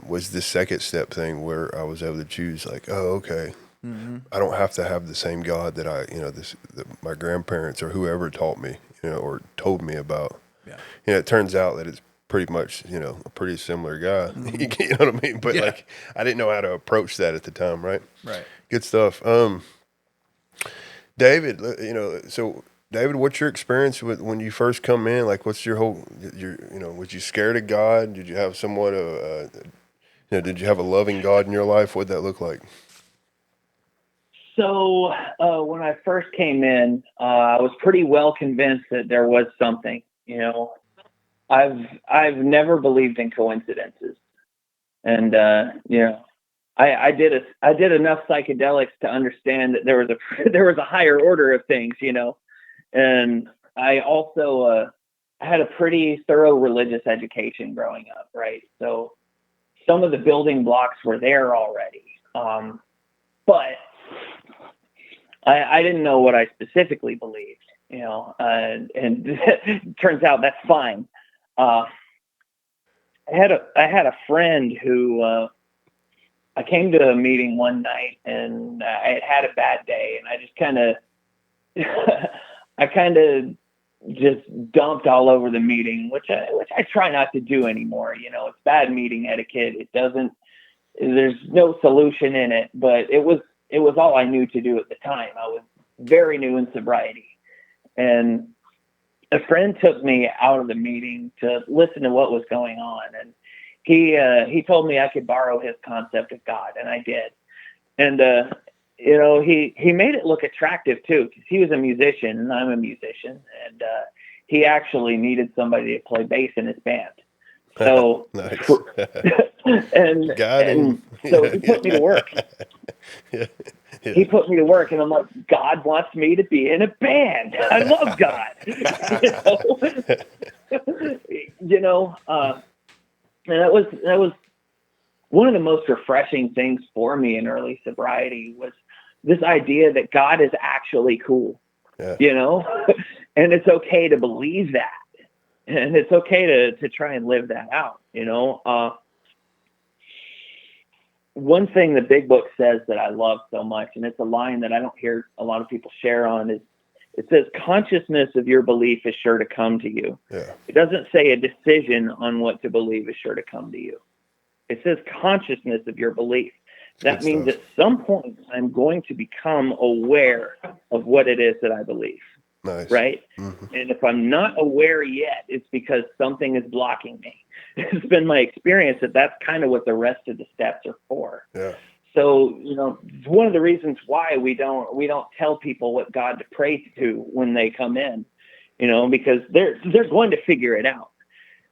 was this second step thing where I was able to choose, like, oh, okay, I don't have to have the same God that that my grandparents or whoever taught me, or told me about. Yeah. It turns out that it's pretty much, a pretty similar guy. You know what I mean? But like, I didn't know how to approach that at the time, right? Right. Good stuff. David, so David, what's your experience with when you first come in? Like, what's your was you scared of God? Did you have somewhat of, did you have a loving God in your life? What'd that look like? So when I first came in, I was pretty well convinced that there was something. I've never believed in coincidences, and I did enough psychedelics to understand that there was a higher order of things, and I also had a pretty thorough religious education growing up, right? So some of the building blocks were there already, but I didn't know what I specifically believed, and it turns out that's fine. I had a friend who I came to a meeting one night, and I had a bad day, and I just kind of just dumped all over the meeting, which I try not to do anymore. It's bad meeting etiquette. There's no solution in it, but it was all I knew to do at the time. I was very new in sobriety, and a friend took me out of the meeting to listen to what was going on, and he told me I could borrow his concept of God, and I did. And he made it look attractive too, because he was a musician and I'm a musician, and he actually needed somebody to play bass in his band. So Nice. and so he put me to work. Yeah. He put me to work, and I'm like, God wants me to be in a band. I love God. And that was one of the most refreshing things for me in early sobriety, was this idea that God is actually cool. Yeah. And it's okay to believe that. And it's okay to try and live that out, One thing the Big Book says that I love so much, and it's a line that I don't hear a lot of people share on, is it says, consciousness of your belief is sure to come to you. Yeah. It doesn't say a decision on what to believe is sure to come to you. It says consciousness of your belief. That means at some point I'm going to become aware of what it is that I believe. Nice. Right? Mm-hmm. And if I'm not aware yet, it's because something is blocking me. It's been my experience that that's kind of what the rest of the steps are for. Yeah. So, one of the reasons why we don't tell people what God to pray to when they come in, because they're going to figure it out.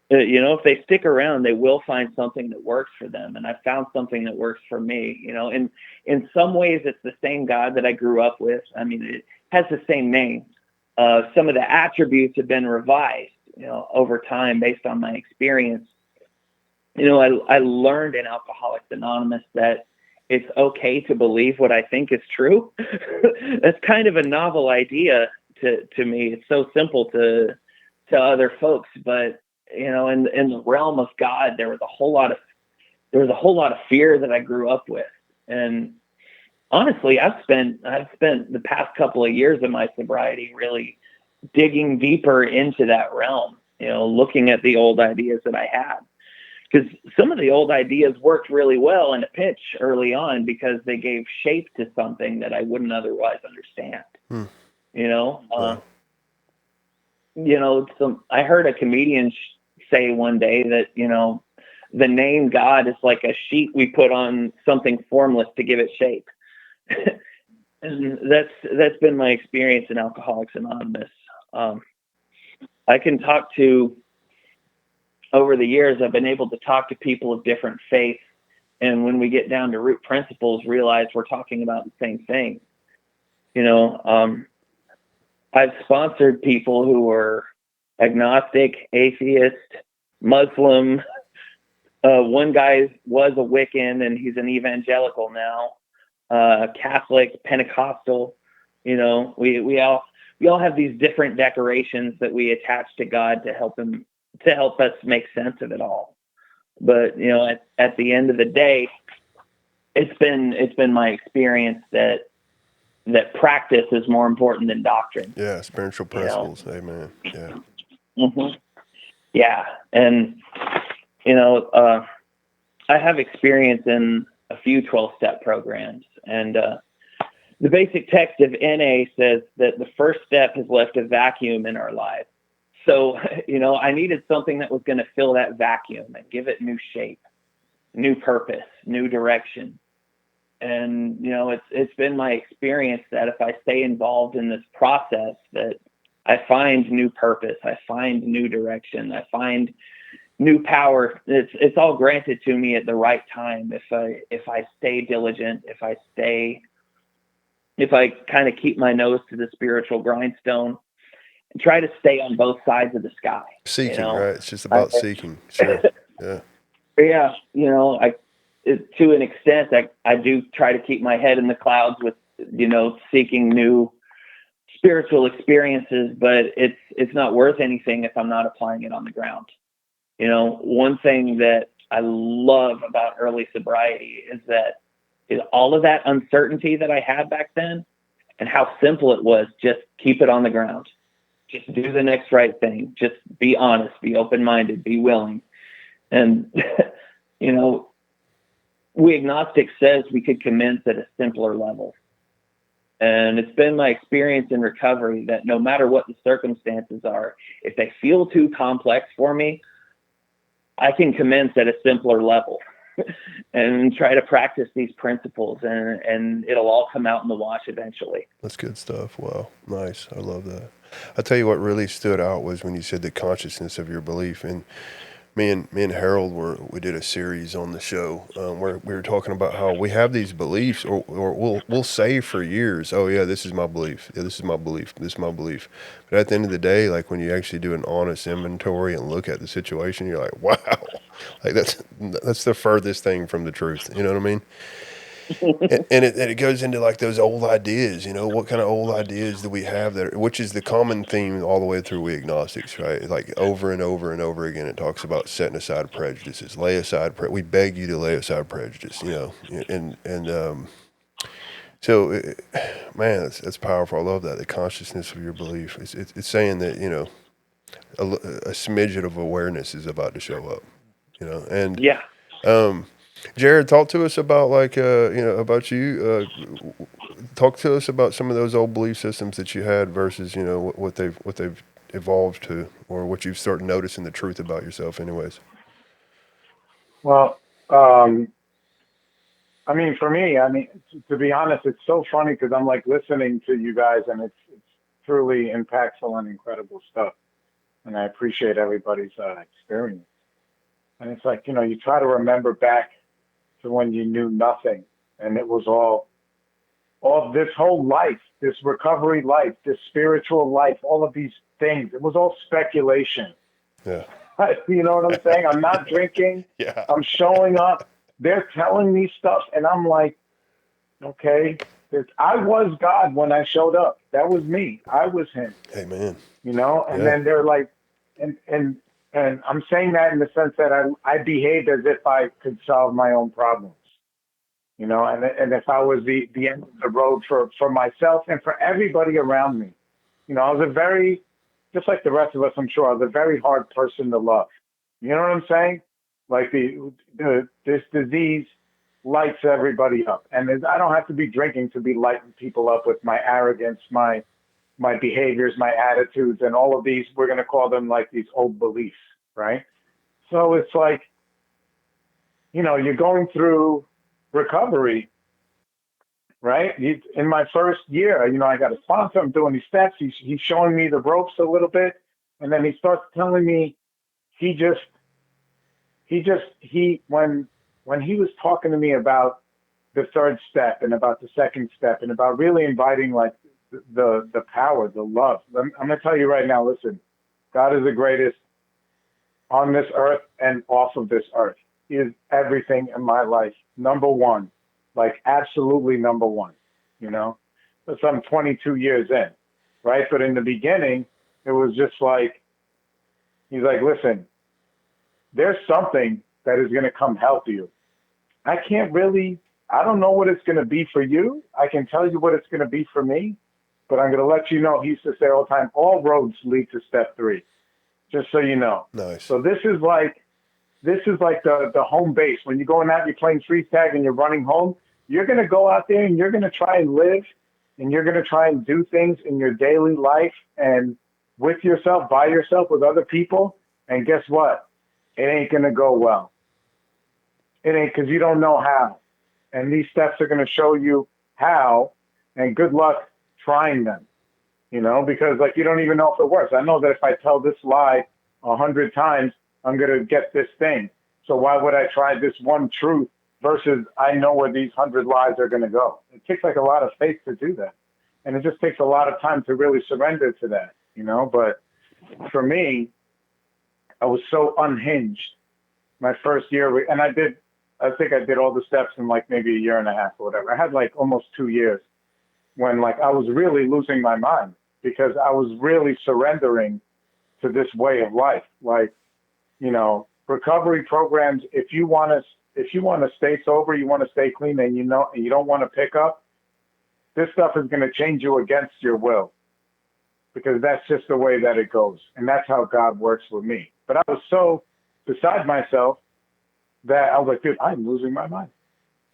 If they stick around, they will find something that works for them. And I found something that works for me, and in some ways it's the same God that I grew up with. I mean, it has the same name. Some of the attributes have been revised, over time based on my experience. I learned in Alcoholics Anonymous that it's okay to believe what I think is true. That's kind of a novel idea to me. It's so simple to other folks, but in the realm of God, there was a whole lot of fear that I grew up with. And honestly, I've spent the past couple of years of my sobriety really digging deeper into that realm, looking at the old ideas that I had. Because some of the old ideas worked really well in a pinch early on because they gave shape to something that I wouldn't otherwise understand. I heard a comedian say one day that, the name God is like a sheet we put on something formless to give it shape. And that's been my experience in Alcoholics Anonymous. I can talk to, over the years, I've been able to talk to people of different faiths. And when we get down to root principles, realize we're talking about the same thing. I've sponsored people who were agnostic, atheist, Muslim. One guy was a Wiccan and he's an evangelical now. Catholic, Pentecostal. We all have these different decorations that we attach to God to help us make sense of it all. But at the end of the day, it's been my experience that practice is more important than doctrine. Yeah, spiritual principles. Amen. Yeah. Mm-hmm. Yeah, and I have experience in a few 12-step programs, and the basic text of NA says that the first step has left a vacuum in our lives. So, I needed something that was going to fill that vacuum and give it new shape, new purpose, new direction. And, it's been my experience that if I stay involved in this process, that I find new purpose, I find new direction, I find new power. It's all granted to me at the right time. If I stay diligent, if I kind of keep my nose to the spiritual grindstone and try to stay on both sides of the sky. Seeking, right? It's just about seeking. Sure. Yeah. Yeah. To an extent, I do try to keep my head in the clouds with, seeking new spiritual experiences, but it's not worth anything if I'm not applying it on the ground. One thing that I love about early sobriety is all of that uncertainty that I had back then and how simple it was. Just keep it on the ground. Just do the next right thing. Just be honest, be open-minded, be willing. And, we agnostics says we could commence at a simpler level. And it's been my experience in recovery that no matter what the circumstances are, if they feel too complex for me, I can commence at a simpler level and try to practice these principles, and it'll all come out in the wash eventually. That's good stuff. Wow. Nice. I love that. I'll tell you what really stood out was when you said the consciousness of your belief. And me and Harold we did a series on the show where we were talking about how we have these beliefs, or we'll say for years, oh yeah, this is my belief. Yeah, this is my belief. This is my belief. But at the end of the day, like when you actually do an honest inventory and look at the situation, you're like, wow, like that's the furthest thing from the truth. You know what I mean? and it goes into like those old ideas, what kind of old ideas do we have which is the common theme all the way through we agnostics, right? Like over and over and over again, it talks about setting aside prejudices, lay aside, we beg you to lay aside prejudice, so man, that's powerful. I love that. The consciousness of your belief. It's saying that, a smidget of awareness is about to show up, and yeah. Jared, talk to us about about you. Talk to us about some of those old belief systems that you had versus what they've evolved to, or what you've started noticing the truth about yourself. Anyways. Well, I mean, for me, to be honest, it's so funny because I'm like listening to you guys, and it's truly impactful and incredible stuff. And I appreciate everybody's experience. And it's like, you try to remember back to when you knew nothing, and it was all this whole life, this recovery life, this spiritual life, all of these things. It was all speculation. Yeah. You know what I'm saying? I'm not drinking. Yeah. I'm showing up. They're telling me stuff, and I'm like, okay, I was God when I showed up. That was me. I was him. Amen. And then they're like, and I'm saying that in the sense that I behaved as if I could solve my own problems. And if I was the end of the road for myself and for everybody around me. I was just like the rest of us, I'm sure, I was a very hard person to love. You know what I'm saying? Like this disease lights everybody up. And I don't have to be drinking to be lighting people up with my arrogance, my behaviors, my attitudes, and all of these, we're going to call them like these old beliefs, right? So it's like, you're going through recovery, right? In my first year, I got a sponsor. I'm doing these steps. He's showing me the ropes a little bit, and then he starts telling me when he was talking to me about the third step and about the second step and about really inviting like the power, the love. I'm going to tell you right now. Listen, God is the greatest on this earth and off of this earth. He is everything in my life. Number one, like absolutely number one, So I'm 22 years in, right? But in the beginning, it was just like, he's like, listen, there's something that is going to come help you. I don't know what it's going to be for you. I can tell you what it's going to be for me, but I'm going to let you know, he used to say all the time, all roads lead to step 3, just so you know. Nice. So this is like the home base. When you're going out, you're playing freeze tag and you're running home, you're going to go out there and you're going to try and live and you're going to try and do things in your daily life and with yourself, by yourself, with other people. And guess what? It ain't going to go well. It ain't, because you don't know how. And these steps are going to show you how, and good luck trying them, because like you don't even know if it works. I know that if I tell this lie 100 times, I'm going to get this thing. So why would I try this one truth versus I know where these 100 lies are going to go? It takes like a lot of faith to do that. And it just takes a lot of time to really surrender to that, But for me, I was so unhinged my first year. And I think I did all the steps in like maybe a year and a half or whatever. I had like almost 2 years when like I was really losing my mind because I was really surrendering to this way of life. Like, recovery programs, if you want to stay sober, you want to stay clean, and you don't want to pick up, this stuff is going to change you against your will, because that's just the way that it goes. And that's how God works with me. But I was so beside myself that I was like, dude, I'm losing my mind.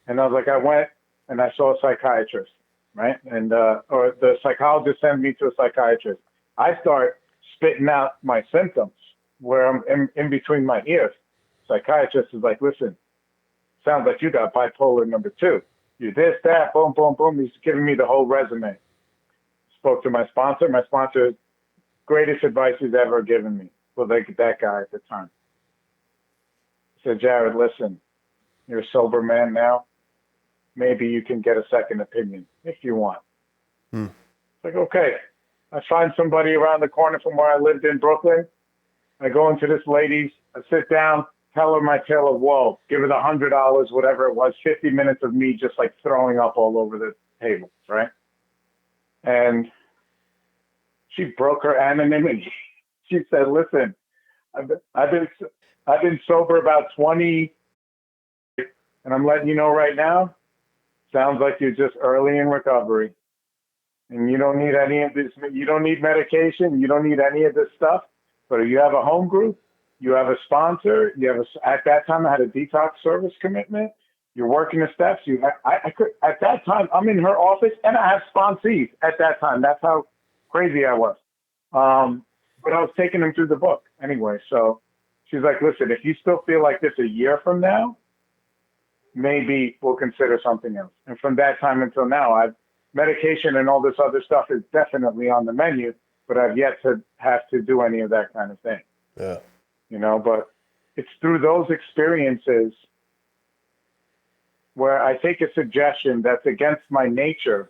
And I was like, I went and I saw a psychiatrist, right? And, or the psychologist sent me to a psychiatrist. I start spitting out my symptoms where I'm in between my ears. Psychiatrist is like, listen, sounds like you got bipolar number 2. You this, that, boom, boom, boom. He's giving me the whole resume. Spoke to my sponsor. My sponsor, greatest advice he's ever given me. Well, that guy at the time. He said, Jared, listen, you're a sober man now. Maybe you can get a second opinion if you want. It's like, okay. I find somebody around the corner from where I lived in Brooklyn. I go into this lady's, I sit down, tell her my tale of woe, give her the $100, whatever it was, 50 minutes of me just like throwing up all over the table, right? And she broke her anonymity. She said, listen, I've been sober about 20, and I'm letting you know right now, sounds like you're just early in recovery. And you don't need any of this. You don't need medication. You don't need any of this stuff. But if you have a home group, you have a sponsor, at that time I had a detox service commitment. You're working the steps. I could, at that time, I'm in her office and I have sponsees at that time. That's how crazy I was. But I was taking them through the book anyway. So she's like, listen, if you still feel like this a year from now, maybe we'll consider something else. And from that time until now, medication and all this other stuff is definitely on the menu, but I've yet to have to do any of that kind of thing. Yeah. But it's through those experiences where I take a suggestion that's against my nature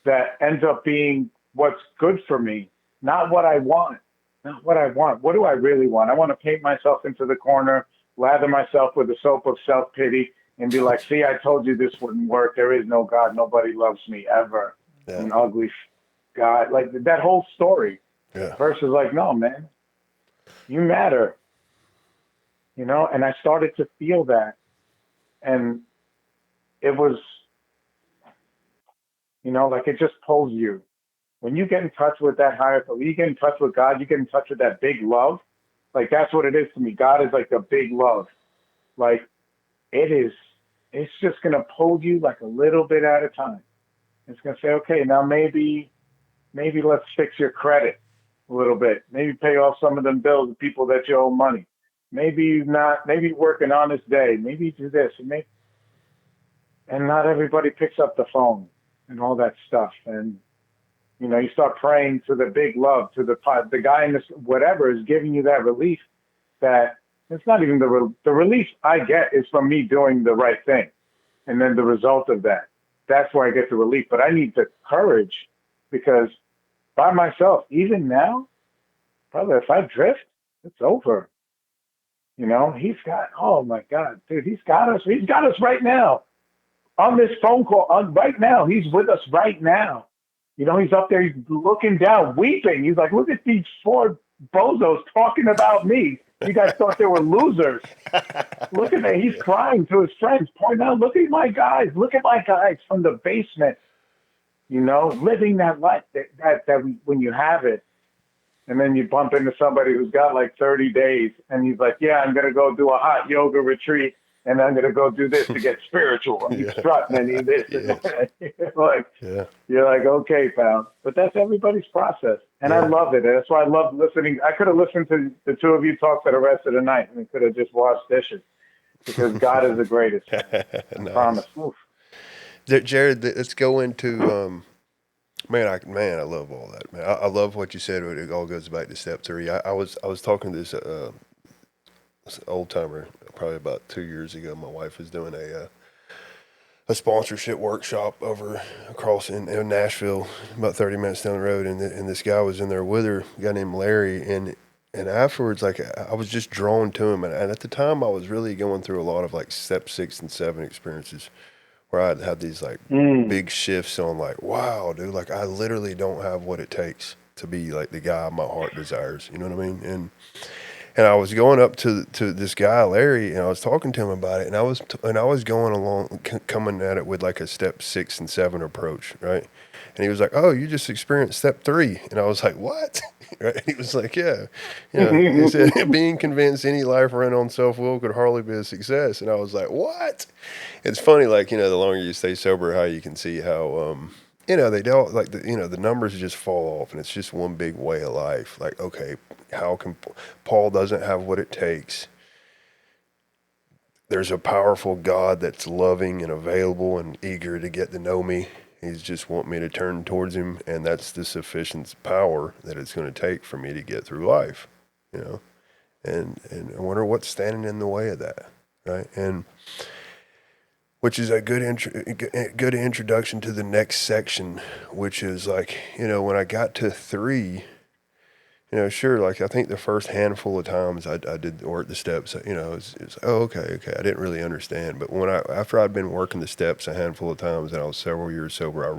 that ends up being what's good for me, not what I want. Not what I want. What do I really want? I want to paint myself into the corner, lather myself with the soap of self-pity, and be like, see, I told you this wouldn't work. There is no God. Nobody loves me ever. Yeah. An ugly God. Like that whole story. Yeah. Versus like, no, man, you matter. And I started to feel that. And it was, like it just pulls you. When you get in touch with that higher self, you get in touch with God, you get in touch with that big love. Like that's what it is to me. God is like the big love. Like it's just going to pull you like a little bit at a time. It's going to say, okay, now maybe let's fix your credit a little bit. Maybe pay off some of them bills, the people that you owe money. Maybe work an honest day. Maybe do this. And not everybody picks up the phone and all that stuff. And, you start praying to the big love, to the guy in this, whatever is giving you that relief that it's not even the relief I get is from me doing the right thing. And then the result of that, that's where I get the relief. But I need the courage because by myself, even now, brother, if I drift, it's over. Oh my God, dude, he's got us right now on this phone call right now. He's with us right now. He's up there, he's looking down, weeping. He's like, look at these four bozos talking about me. You guys thought they were losers. Look at that. He's crying to his friends, pointing out, look at my guys from the basement, living that life that when you have it. And then you bump into somebody who's got like 30 days and he's like, yeah, I'm going to go do a hot yoga retreat and I'm going to go do this to get spiritual. And he's strutting and he this. Yeah. You're like, okay, pal. But that's everybody's process. And I love it. And that's why I love listening. I could have listened to the two of you talk for the rest of the night and could have just washed dishes because God is the greatest. I promise. Oof. Jared, let's go into, man, I love all that, man. I love what you said. It all goes back to step 3. I was talking to this old timer probably about 2 years ago. My wife was doing a sponsorship workshop over across in Nashville, about 30 minutes down the road, and this guy was in there with her, a guy named Larry, and afterwards, like I was just drawn to him, and at the time I was really going through a lot of like step 6 and 7 experiences, where I'd have these like big shifts on like, wow, dude, like I literally don't have what it takes to be like the guy my heart desires. You know what I mean? And I was going up to this guy, Larry, and I was talking to him about it, and I was going along, coming at it with like a step 6 and 7 approach, right? And he was like, oh, you just experienced step 3. And I was like, what? Right? He was like, yeah. He said, being convinced any life run on self-will could hardly be a success. And I was like, what? It's funny, like, the longer you stay sober, how you can see how, they don't, like, the numbers just fall off, and it's just one big way of life. Like, okay, how can Paul doesn't have what it takes? There's a powerful God that's loving and available and eager to get to know me. He's just want me to turn towards him, and that's the sufficient power that it's going to take for me to get through life, And I wonder what's standing in the way of that, right? And which is a good introduction to the next section, which is like, when I got to 3, sure, like I think the first handful of times I did work the steps, it's oh, okay, I didn't really understand. But after I'd been working the steps a handful of times and I was several years sober,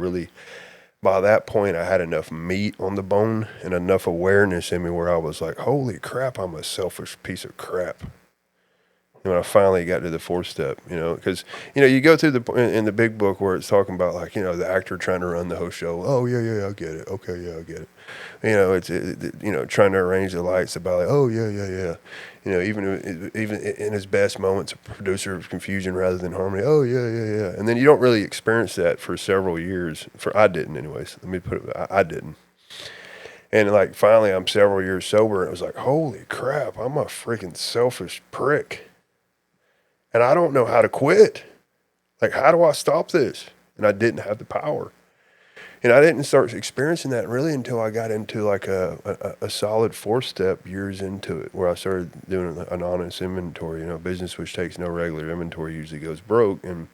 by that point I had enough meat on the bone and enough awareness in me where I was like, holy crap, I'm a selfish piece of crap. When I finally got to the 4th step, because, you go through in the big book where it's talking about like, the actor trying to run the whole show. Oh yeah, I get it. Okay, yeah, I get it. It's trying to arrange the lights about like, oh yeah. Even in his best moments, a producer of confusion rather than harmony. Oh yeah. And then you don't really experience that for several years. I didn't, anyways. Let me put it. I didn't. And like finally, I'm several years sober, and it was like, holy crap, I'm a freaking selfish prick. and I don't know how to quit. Like, how do I stop this? And I didn't have the power. And I didn't start experiencing that really until I got into like a solid 4-step years into it, where I started doing an honest inventory. A business which takes no regular inventory usually goes broke. And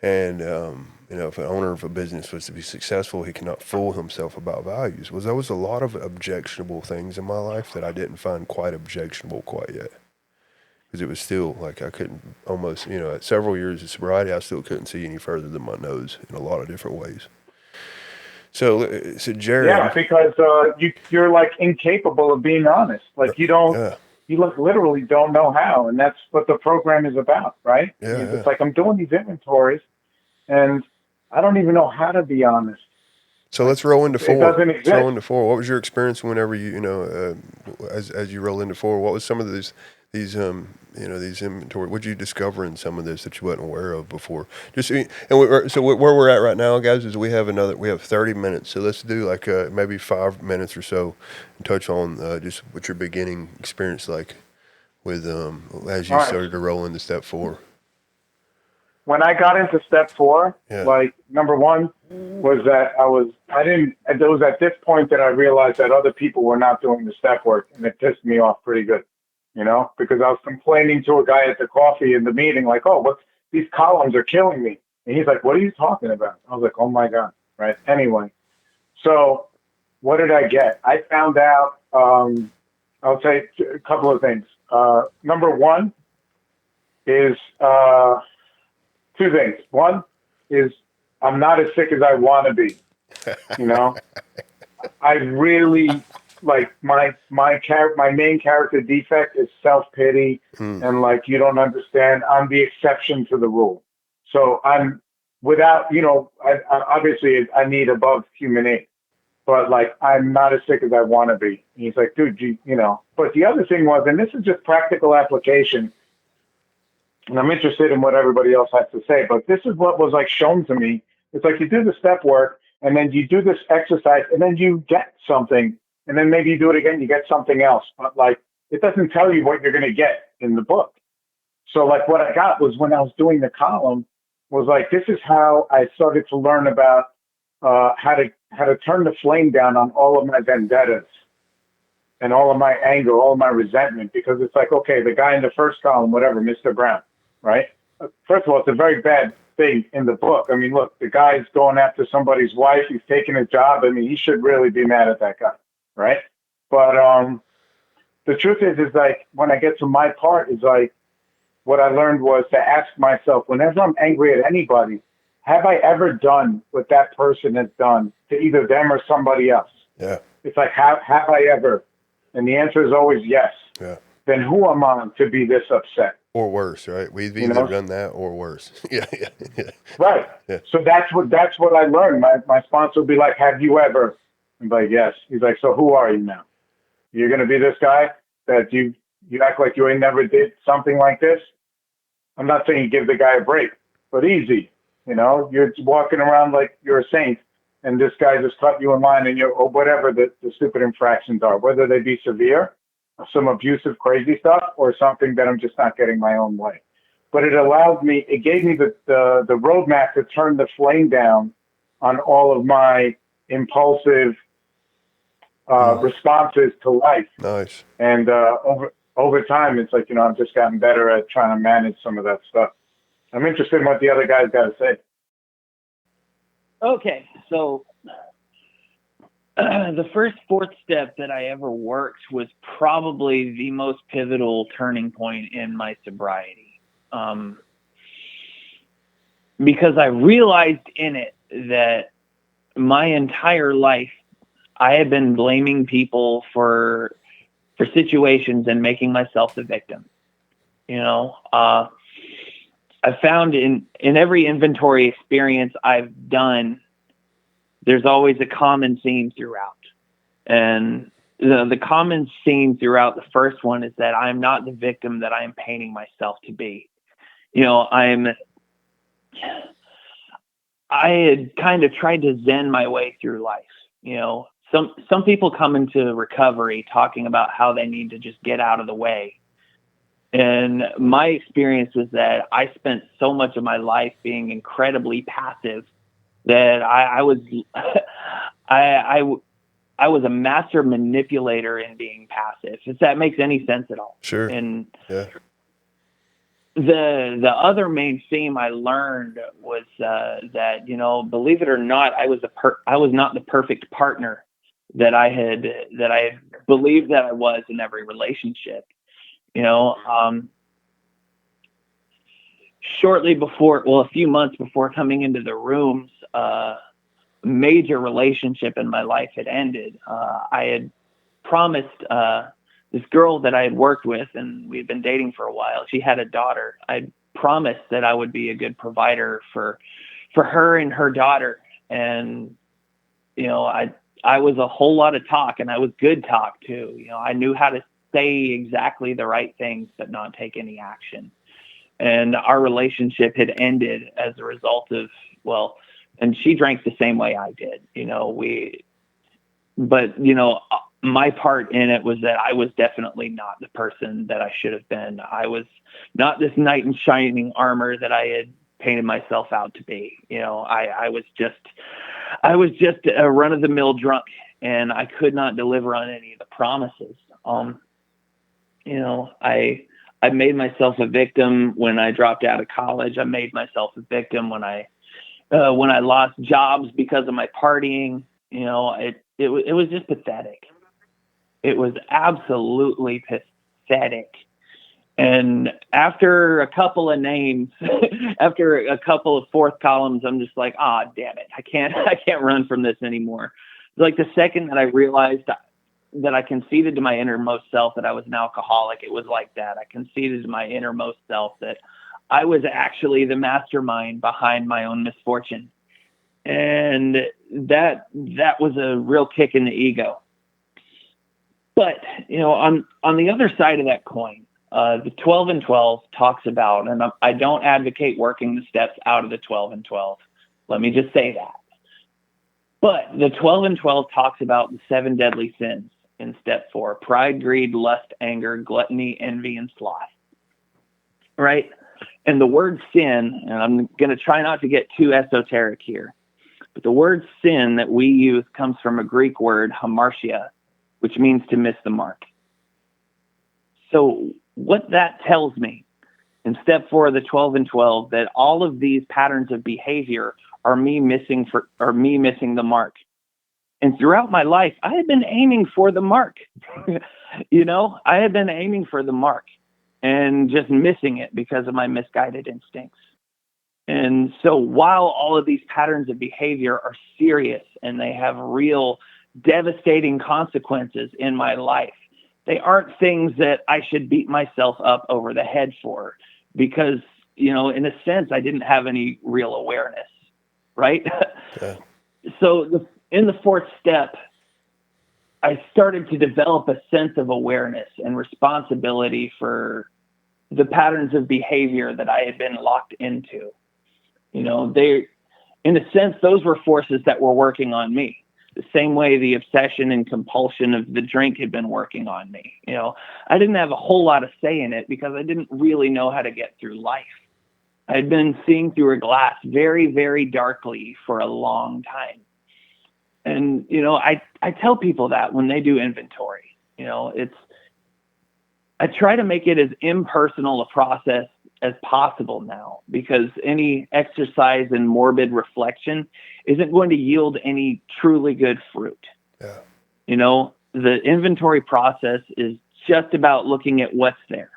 if an owner of a business was to be successful, he cannot fool himself about values. There was a lot of objectionable things in my life that I didn't find quite objectionable quite yet. Because it was still like I couldn't almost, at several years of sobriety, I still couldn't see any further than my nose in a lot of different ways. So Jared. Yeah, because you're like incapable of being honest. Like you don't, you like literally don't know how, and that's what the program is about, right? Yeah, it's like I'm doing these inventories, and I don't even know how to be honest. So let's roll into 4. It doesn't exist. Let's roll into 4. What was your experience whenever as you roll into 4? What was some of these inventory? What did you discover in some of this that you wasn't aware of before? So where we're at right now, guys, is we have 30 minutes. So let's do like maybe 5 minutes or so and touch on just what your beginning experience like with as you started to roll into step 4. When I got into step 4, like number 1 was that it was at this point that I realized that other people were not doing the step work, and it pissed me off pretty good, because I was complaining to a guy at the coffee in the meeting, like, oh, these columns are killing me. And he's like, what are you talking about? I was like, oh my God. Right. Anyway. So what did I get? I found out, I'll say a couple of things. Number 1 is, 2 things. 1 is I'm not as sick as I want to be. I really like my main character defect is self-pity and like you don't understand. I'm the exception to the rule. So I'm without I obviously I need above human aid, but like I'm not as sick as I want to be. And he's like, dude, But the other thing was, and this is just practical application. And I'm interested in what everybody else has to say, but this is what was like shown to me. It's like you do the step work and then you do this exercise and then you get something and then maybe you do it again, you get something else. But like, it doesn't tell you what you're going to get in the book. So like what I got was when I was doing the column was like, this is how I started to learn about how to turn the flame down on all of my vendettas and all of my anger, all of my resentment, because it's like, okay, the guy in the first column, whatever, Mr. Brown. Right? First of all, it's a very bad thing in the book. I mean, look, the guy's going after somebody's wife. He's taking a job. I mean, he should really be mad at that guy, right? But the truth is like when I get to my part, is like what I learned was to ask myself, whenever I'm angry at anybody, have I ever done what that person has done to either them or somebody else? Yeah. It's like, have I ever? And the answer is always yes. Yeah. Then who am I to be this upset? Or worse, right? We've either done that or worse. Yeah. Right. Yeah. So that's what I learned. My sponsor would be like, have you ever? I'm like, yes. He's like, so who are you now? You're going to be this guy that you act like you ain't never did something like this? I'm not saying you give the guy a break, but easy. You're walking around like you're a saint, and this guy just cut you in line, and or whatever the stupid infractions are, whether they be severe, some abusive, crazy stuff, or something that I'm just not getting my own way. But it gave me the roadmap to turn the flame down on all of my impulsive responses to life. Nice. And over time, it's like, I've just gotten better at trying to manage some of that stuff. I'm interested in what the other guys got to say. Okay, so the first 4th step that I ever worked was probably the most pivotal turning point in my sobriety. Because I realized in it that my entire life I had been blaming people for situations and making myself the victim. I found in every inventory experience I've done, there's always a common theme throughout. And the common theme throughout the first one is that I'm not the victim that I am painting myself to be. I had kind of tried to zen my way through life. Some people come into recovery talking about how they need to just get out of the way And my experience was that I spent so much of my life being incredibly passive that I was, I, I was a master manipulator in being passive, if that makes any sense at all. Sure. And Yeah. the other main theme I learned was that, believe it or not, I was not the perfect partner that I had believed that I was in every relationship. Shortly before, a few months before coming into the rooms, major relationship in my life had ended. I had promised this girl that I had worked with, and we had been dating for a while. She had a daughter. I promised that I would be a good provider for her and her daughter. And I was a whole lot of talk, and I was good talk too. I knew how to say exactly the right things, but not take any action. And our relationship had ended as a result of, and she drank the same way I did. My part in it was that I was definitely not the person that I should have been. I was not this knight in shining armor that I had painted myself out to be. I was just a run of the mill drunk, and I could not deliver on any of the promises. I made myself a victim when I dropped out of college. I made myself a victim when I lost jobs because of my partying. It was just pathetic. It was absolutely pathetic. And after a couple of names, after a couple of fourth columns, I'm just like, damn it. I can't run from this anymore. Like the second that I realized that I conceded to my innermost self that I was an alcoholic, it was like that. I conceded to my innermost self that I was actually the mastermind behind my own misfortune. And that was a real kick in the ego. But, on the other side of that coin, the 12 and 12 talks about, and I don't advocate working the steps out of the 12 and 12. Let me just say that. But the 12 and 12 talks about the 7 deadly sins in step 4: pride, greed, lust, anger, gluttony, envy, and sloth. Right? And the word sin, and I'm going to try not to get too esoteric here, but the word sin that we use comes from a Greek word, hamartia, which means to miss the mark. So what that tells me in step 4 of the 12 and 12, that all of these patterns of behavior are me missing the mark. And throughout my life, I had been aiming for the mark. I had been aiming for the mark and just missing it because of my misguided instincts. And so while all of these patterns of behavior are serious and they have real devastating consequences in my life, they aren't things that I should beat myself up over the head for, because, in a sense, I didn't have any real awareness, right? Yeah. So in the 4th step, I started to develop a sense of awareness and responsibility for the patterns of behavior that I had been locked into. They, in a sense, those were forces that were working on me, the same way the obsession and compulsion of the drink had been working on me. I didn't have a whole lot of say in it because I didn't really know how to get through life. I'd been seeing through a glass very, very darkly for a long time. And, I tell people that when they do inventory, I try to make it as impersonal a process as possible now, because any exercise in morbid reflection isn't going to yield any truly good fruit. Yeah. The inventory process is just about looking at what's there.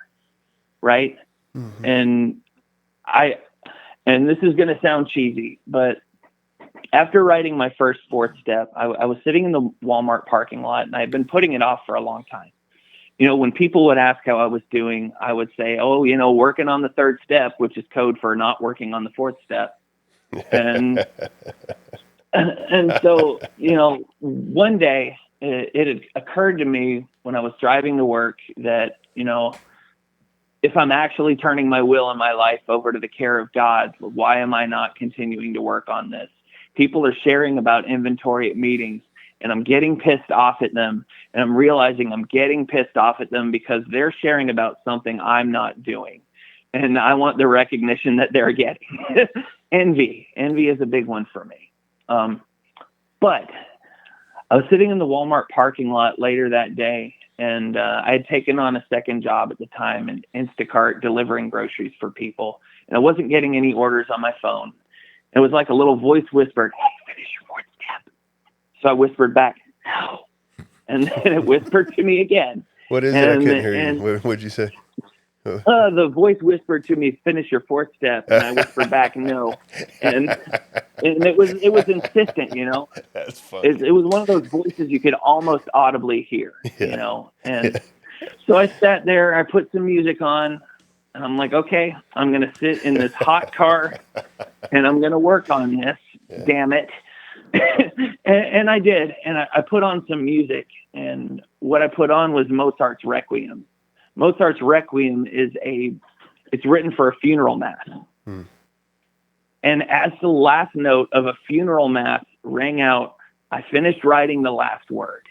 Right. Mm-hmm. And this is going to sound cheesy, but after writing my first 4th step, I was sitting in the Walmart parking lot, and I had been putting it off for a long time. When people would ask how I was doing, I would say, working on the 3rd step, which is code for not working on the 4th step. And so, one day it had occurred to me when I was driving to work that, if I'm actually turning my will and my life over to the care of God, why am I not continuing to work on this? People are sharing about inventory at meetings, and I'm getting pissed off at them, and I'm realizing I'm getting pissed off at them because they're sharing about something I'm not doing. And I want the recognition that they're getting. Envy is a big one for me. But I was sitting in the Walmart parking lot later that day, and I had taken on a second job at the time in Instacart delivering groceries for people. And I wasn't getting any orders on my phone. It was like a little voice whispered, "Hey, finish your fourth step." So I whispered back, "No." And then it whispered to me again. What is it? I couldn't hear you. What'd you say? The voice whispered to me, "Finish your fourth step," and I whispered back, "No." And it was insistent, you know. That's funny. It was one of those voices you could almost audibly hear, you know. And so I sat there, I put some music on, and I'm like, okay, I'm gonna sit in this hot car, and I'm gonna work on this. Yeah. Damn it. and I did, and I put on some music, and what I put on was Mozart's Requiem. Mozart's Requiem it's written for a funeral mass. And as the last note of a funeral mass rang out, I finished writing the last word.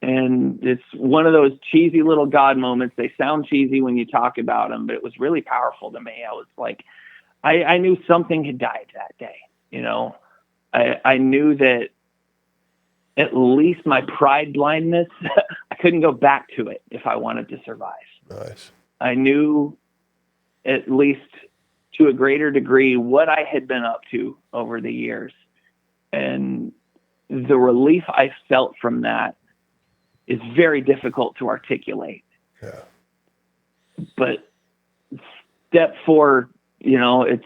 And it's one of those cheesy little God moments. They sound cheesy when you talk about them, but it was really powerful to me. I was like, I knew something had died that day. You know, I knew that at least my pride blindness, I couldn't go back to it if I wanted to survive. Nice. I knew at least to a greater degree what I had been up to over the years. And the relief I felt from that is very difficult to articulate. Yeah. But step 4, you know, it's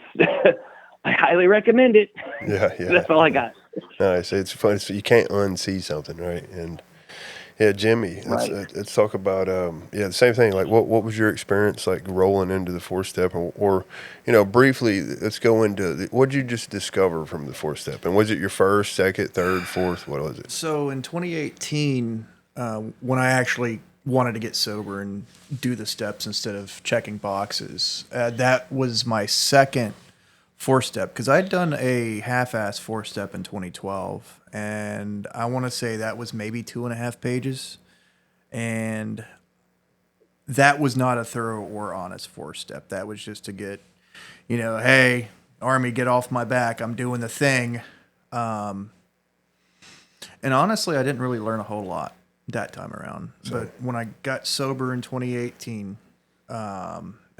I highly recommend it. Yeah. That's all I got. Nice. It's fun. So you can't unsee something, right? And yeah, Jimmy, let's talk about the same thing. Like, what was your experience like rolling into the 4-step, or you know, briefly, let's go into what did you just discover from the 4-step, and was it your first, second, third, fourth? What was it? So in 2018, when I actually wanted to get sober and do the steps instead of checking boxes, that was my second 4-step, because I'd done a half-ass 4-step in 2012, and I want to say that was maybe 2.5 pages, and that was not a thorough or honest 4-step. That was just to get, you know, hey, Army, get off my back, I'm doing the thing. And honestly, I didn't really learn a whole lot that time around. But when I got sober in 2018,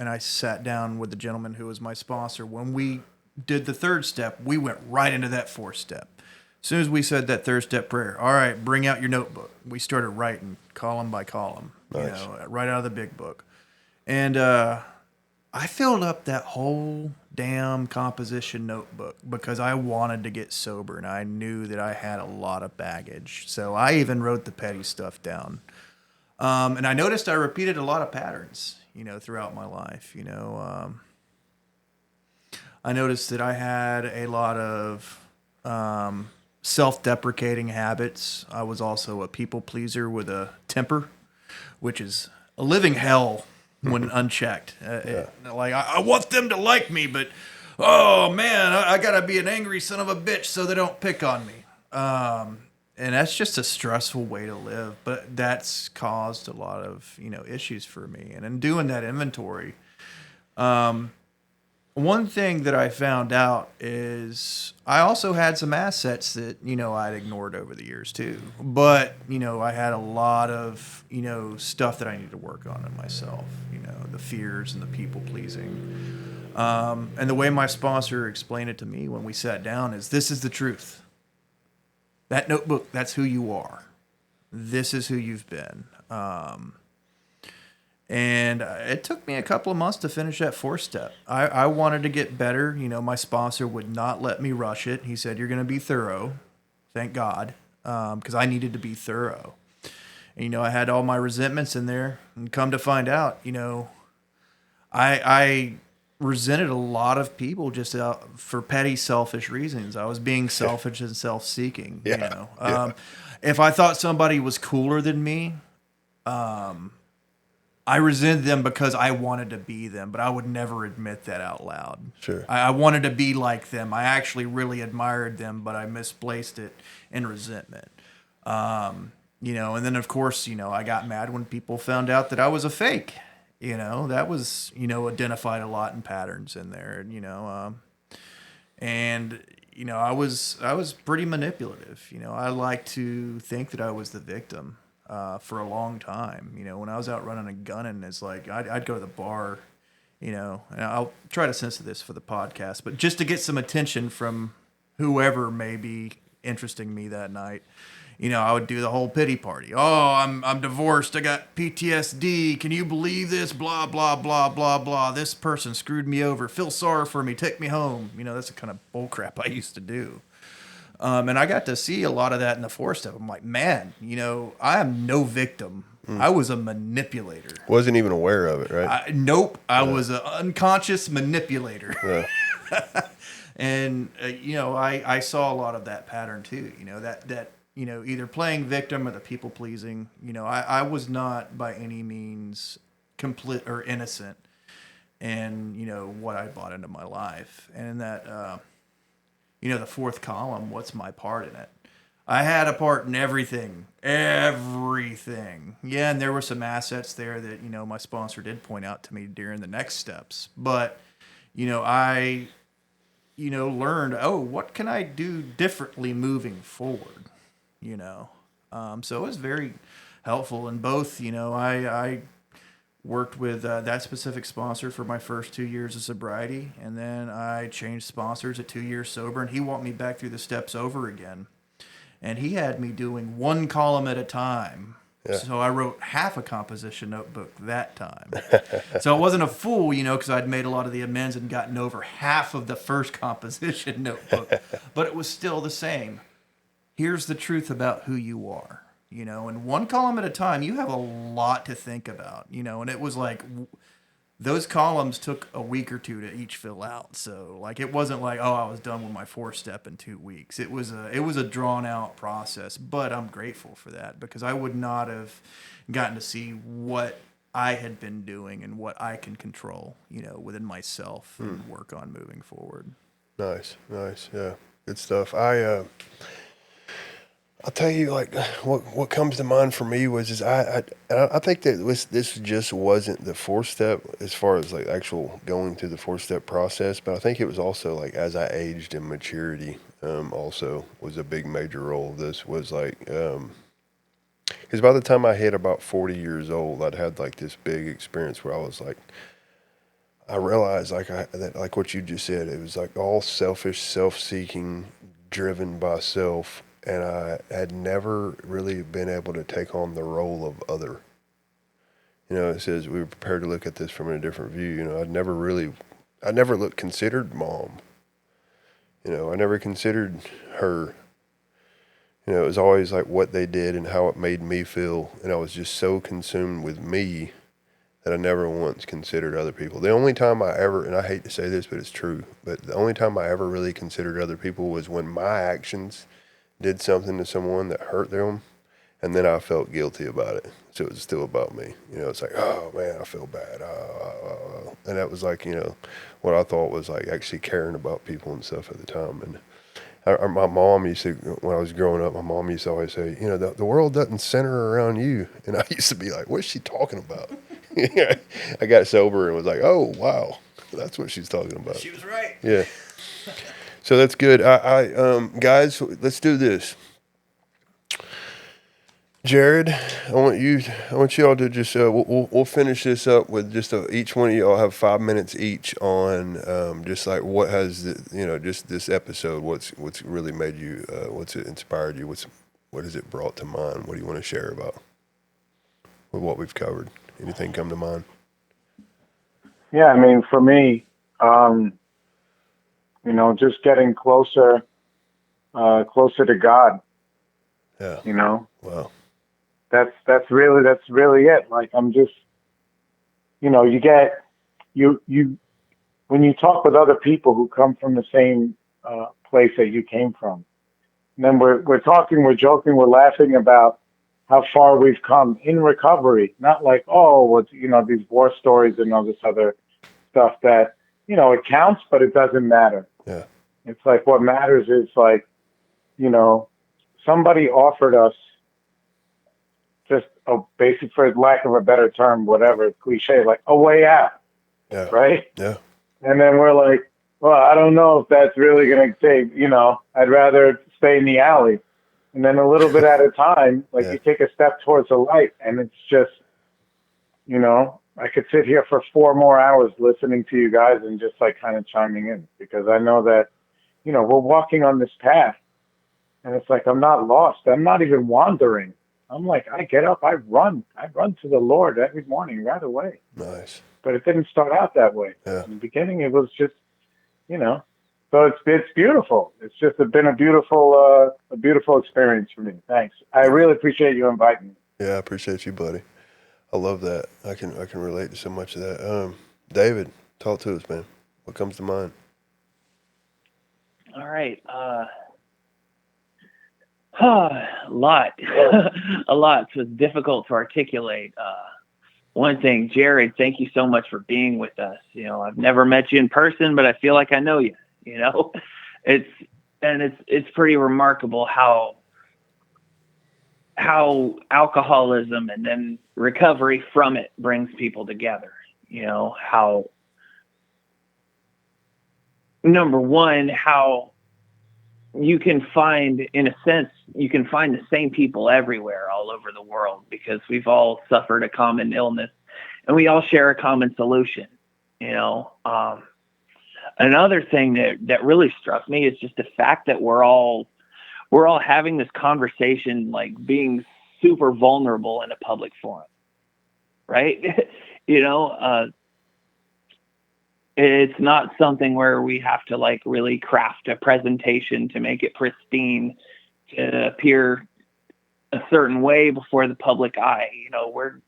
and I sat down with the gentleman who was my sponsor, when we did the 3rd step, we went right into that 4-step. As soon as we said that 3rd step prayer, all right, bring out your notebook. We started writing column by column, nice. You know, right out of the big book. And I filled up that whole damn composition notebook because I wanted to get sober, and I knew that I had a lot of baggage. So I even wrote the petty stuff down. And I noticed I repeated a lot of patterns, you know, throughout my life. You know, I noticed that I had a lot of self-deprecating habits. I was also a people pleaser with a temper, which is a living hell when unchecked. Like, I want them to like me, but, oh, man, I got to be an angry son of a bitch so they don't pick on me. And that's just a stressful way to live, but that's caused a lot of, you know, issues for me. And in doing that inventory, one thing that I found out is I also had some assets that, you know, I'd ignored over the years too. But, you know, I had a lot of, you know, stuff that I needed to work on in myself, you know, the fears and the people pleasing. And the way my sponsor explained it to me when we sat down is, this is the truth. That notebook, that's who you are. This is who you've been. And it took me a couple of months to finish that 4-step. I wanted to get better. You know, my sponsor would not let me rush it. He said, you're going to be thorough. Thank God. Because I needed to be thorough. And, you know, I had all my resentments in there. And come to find out, you know, I resented a lot of people just for petty, selfish reasons. I was being selfish and self-seeking. Yeah. You know, if I thought somebody was cooler than me, I resented them because I wanted to be them, but I would never admit that out loud. Sure. I wanted to be like them. I actually really admired them, but I misplaced it in resentment. You know, and then of course, you know, I got mad when people found out that I was a fake. You know, that was, you know, identified a lot in patterns in there, you know, and you know, I was pretty manipulative. You know, I like to think that I was the victim for a long time. You know, when I was out running and gunning, it's like I'd go to the bar, you know, and I'll try to censor this for the podcast, but just to get some attention from whoever may be interesting me that night. You know, I would do the whole pity party. Oh, I'm divorced. I got PTSD. Can you believe this? Blah blah blah blah blah. This person screwed me over. Feel sorry for me. Take me home. You know, that's the kind of bull crap I used to do. And I got to see a lot of that in the four step. I'm like, man, you know, I am no victim. I was a manipulator. Wasn't even aware of it, right? Nope. I was an unconscious manipulator. Yeah. And, you know, I saw a lot of that pattern too, you know, that, you know, either playing victim or the people pleasing. You know, I was not by any means complete or innocent in, you know, what I brought into my life. And that, you know, the fourth column, what's my part in it? I had a part in everything. Everything. Yeah, and there were some assets there that, you know, my sponsor did point out to me during the next steps. But, you know, I, you know, learned, oh, what can I do differently moving forward? You know, so it was very helpful. And both, you know, I worked with that specific sponsor for my first 2 years of sobriety, and then I changed sponsors at 2 years sober, and he walked me back through the steps over again. And he had me doing one column at a time. Yeah. So I wrote half a composition notebook that time. So I wasn't a fool, you know, because I'd made a lot of the amends and gotten over half of the first composition notebook, but it was still the same. Here's the truth about who you are, you know, and one column at a time, you have a lot to think about, you know, and it was like those columns took a week or two to each fill out. So like, it wasn't like, oh, I was done with my 4-step in 2 weeks. It was a drawn out process, but I'm grateful for that because I would not have gotten to see what I had been doing and what I can control, you know, within myself and work on moving forward. Nice. Yeah. Good stuff. I'll tell you, like, what comes to mind for me was I think that this just wasn't the 4-step as far as like actual going through the 4-step process, but I think it was also like as I aged in maturity, also was a big major role of this was like, because by the time I hit about 40 years old, I'd had like this big experience where I was like, I realized that like what you just said, it was like all selfish, self-seeking, driven by self. And I had never really been able to take on the role of other. You know, it says we were prepared to look at this from a different view. You know, I never considered mom. You know, I never considered her. You know, it was always like what they did and how it made me feel. And I was just so consumed with me that I never once considered other people. The only time I ever, and I hate to say this, but it's true, but the only time I ever really considered other people was when my actions did something to someone that hurt them, and then I felt guilty about it. So it was still about me. You know, it's like, oh man, I feel bad. And that was like, you know, what I thought was like actually caring about people and stuff at the time. And my mom used to, when I was growing up, my mom used to always say, you know, the world doesn't center around you. And I used to be like, what's she talking about? I got sober and was like, oh, wow, that's what she's talking about. She was right. Yeah. So that's good. Guys, let's do this. Jared, I want y'all to just we'll finish this up with just each one of y'all have 5 minutes each on just like what has just this episode. What's really made you? What's it inspired you? What has it brought to mind? What do you want to share about with what we've covered? Anything come to mind? Yeah, I mean, for me, just getting closer to God. Yeah. You know. Wow. That's really it. Like I'm just, you when you talk with other people who come from the same place that you came from, and then we're talking, we're joking, we're laughing about how far we've come in recovery. Not like, these war stories and all this other stuff that, it counts, but it doesn't matter. Yeah. It's like what matters is like, somebody offered us just a basic, for lack of a better term, whatever, cliche, like a way out, Yeah. right? Yeah. And then we're like, well, I don't know if that's really going to take, I'd rather stay in the alley. And then a little bit at a time, like Yeah. you take a step towards the light, and it's just, I could sit here for 4 more hours listening to you guys and just like kind of chiming in, because I know that, we're walking on this path, and it's like, I'm not lost. I'm not even wandering. I'm like, I get up, I run to the Lord every morning right away. Nice. But it didn't start out that way. Yeah. In the beginning, it was just, so it's beautiful. It's just been a beautiful experience for me. Thanks. I really appreciate you inviting me. Yeah, I appreciate you, buddy. I love that. I can relate to so much of that. David, talk to us, man. What comes to mind? All right. A lot. A lot. So it's difficult to articulate. One thing, Jared, thank you so much for being with us. I've never met you in person, but I feel like I know you. It's pretty remarkable how alcoholism and then recovery from it brings people together. How, number one, how you can find, in a sense, you can find the same people everywhere all over the world, because we've all suffered a common illness and we all share a common solution. Another thing that really struck me is just the fact that we're all having this conversation, like being super vulnerable in a public forum, right? It's not something where we have to like really craft a presentation to make it pristine, to appear a certain way before the public eye. We're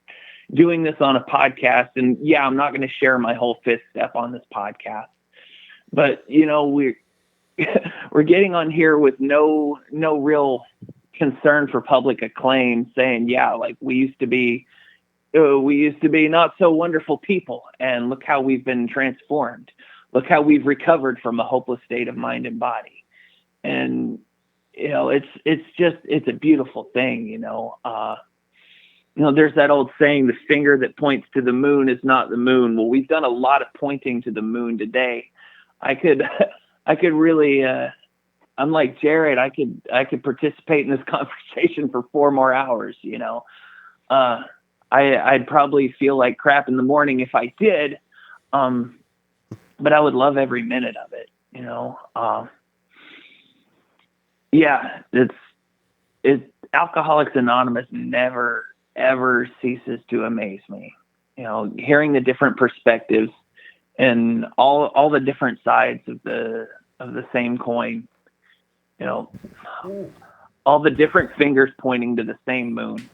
doing this on a podcast, and yeah, I'm not going to share my whole fifth step on this podcast, but we're getting on here with no real concern for public acclaim, saying, yeah, like we used to be not so wonderful people, and look how we've been transformed. Look how we've recovered from a hopeless state of mind and body. And it's a beautiful thing. There's that old saying, the finger that points to the moon is not the moon. Well, we've done a lot of pointing to the moon today. I could really, I'm like Jared, I could participate in this conversation for 4 more hours. I'd probably feel like crap in the morning if I did. But I would love every minute of it. Yeah, Alcoholics Anonymous never, ever ceases to amaze me. Hearing the different perspectives and all the different sides of the same coin, all the different fingers pointing to the same moon,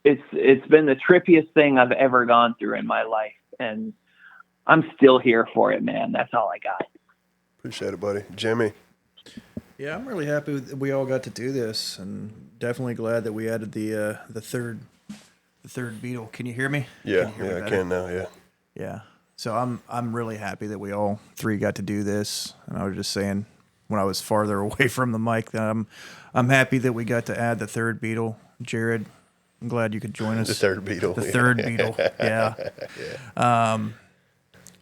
it's been the trippiest thing I've ever gone through in my life. And I'm still here for it, man. That's all I got. Appreciate it, buddy. Jimmy. Yeah, I'm really happy that we all got to do this, and definitely glad that we added the third Beatle. Can you hear me? Yeah, I can now. Yeah. Yeah. So I'm really happy that we all three got to do this. And I was just saying when I was farther away from the mic that I'm happy that we got to add the third Beatle. Jared, I'm glad you could join us. The third Beatle. The third Beatle. Yeah.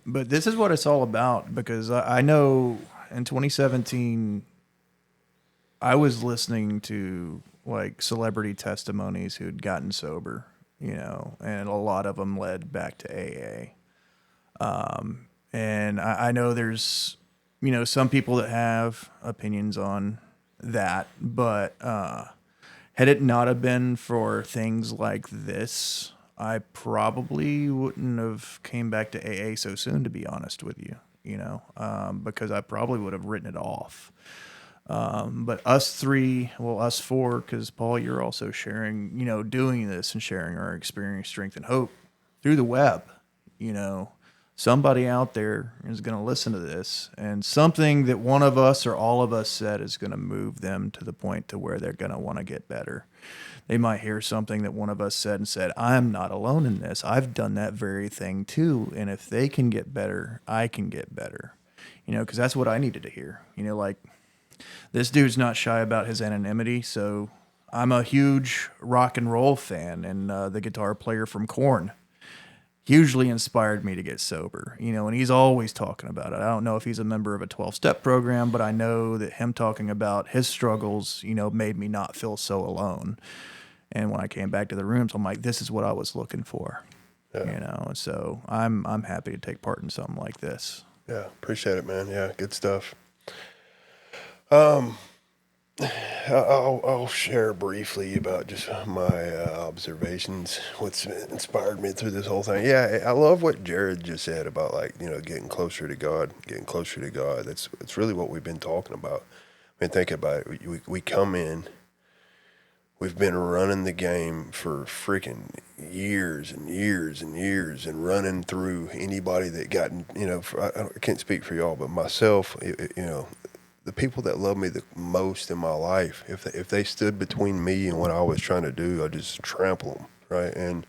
But this is what it's all about, because I know in 2017 I was listening to like celebrity testimonies who'd gotten sober, and a lot of them led back to AA. And I know there's, some people that have opinions on that, but had it not have been for things like this, I probably wouldn't have came back to AA so soon, to be honest with you, because I probably would have written it off. But us three, well, us four, because Paul, you're also sharing, doing this and sharing our experience, strength, and hope through the web. Somebody out there is going to listen to this, and something that one of us or all of us said is going to move them to the point to where they're going to want to get better. They might hear something that one of us said and said, I'm not alone in this. I've done that very thing too. And if they can get better, I can get better, because that's what I needed to hear. Like, this dude's not shy about his anonymity, so I'm a huge rock and roll fan, and the guitar player from Korn hugely inspired me to get sober, and he's always talking about it. I don't know if he's a member of a 12-step program, but I know that him talking about his struggles, made me not feel so alone. And when I came back to the rooms, I'm like, this is what I was looking for, and so I'm happy to take part in something like this. Yeah, appreciate it, man. Yeah, good stuff. I'll share briefly about just my observations, what's inspired me through this whole thing. Yeah, I love what Jared just said about getting closer to God, getting closer to God. It's really what we've been talking about. I mean, think about it. We come in, we've been running the game for freaking years and years and years, and running through anybody that got, I can't speak for y'all, but myself, the people that love me the most in my life, if they stood between me and what I was trying to do, I'd just trample them, right? And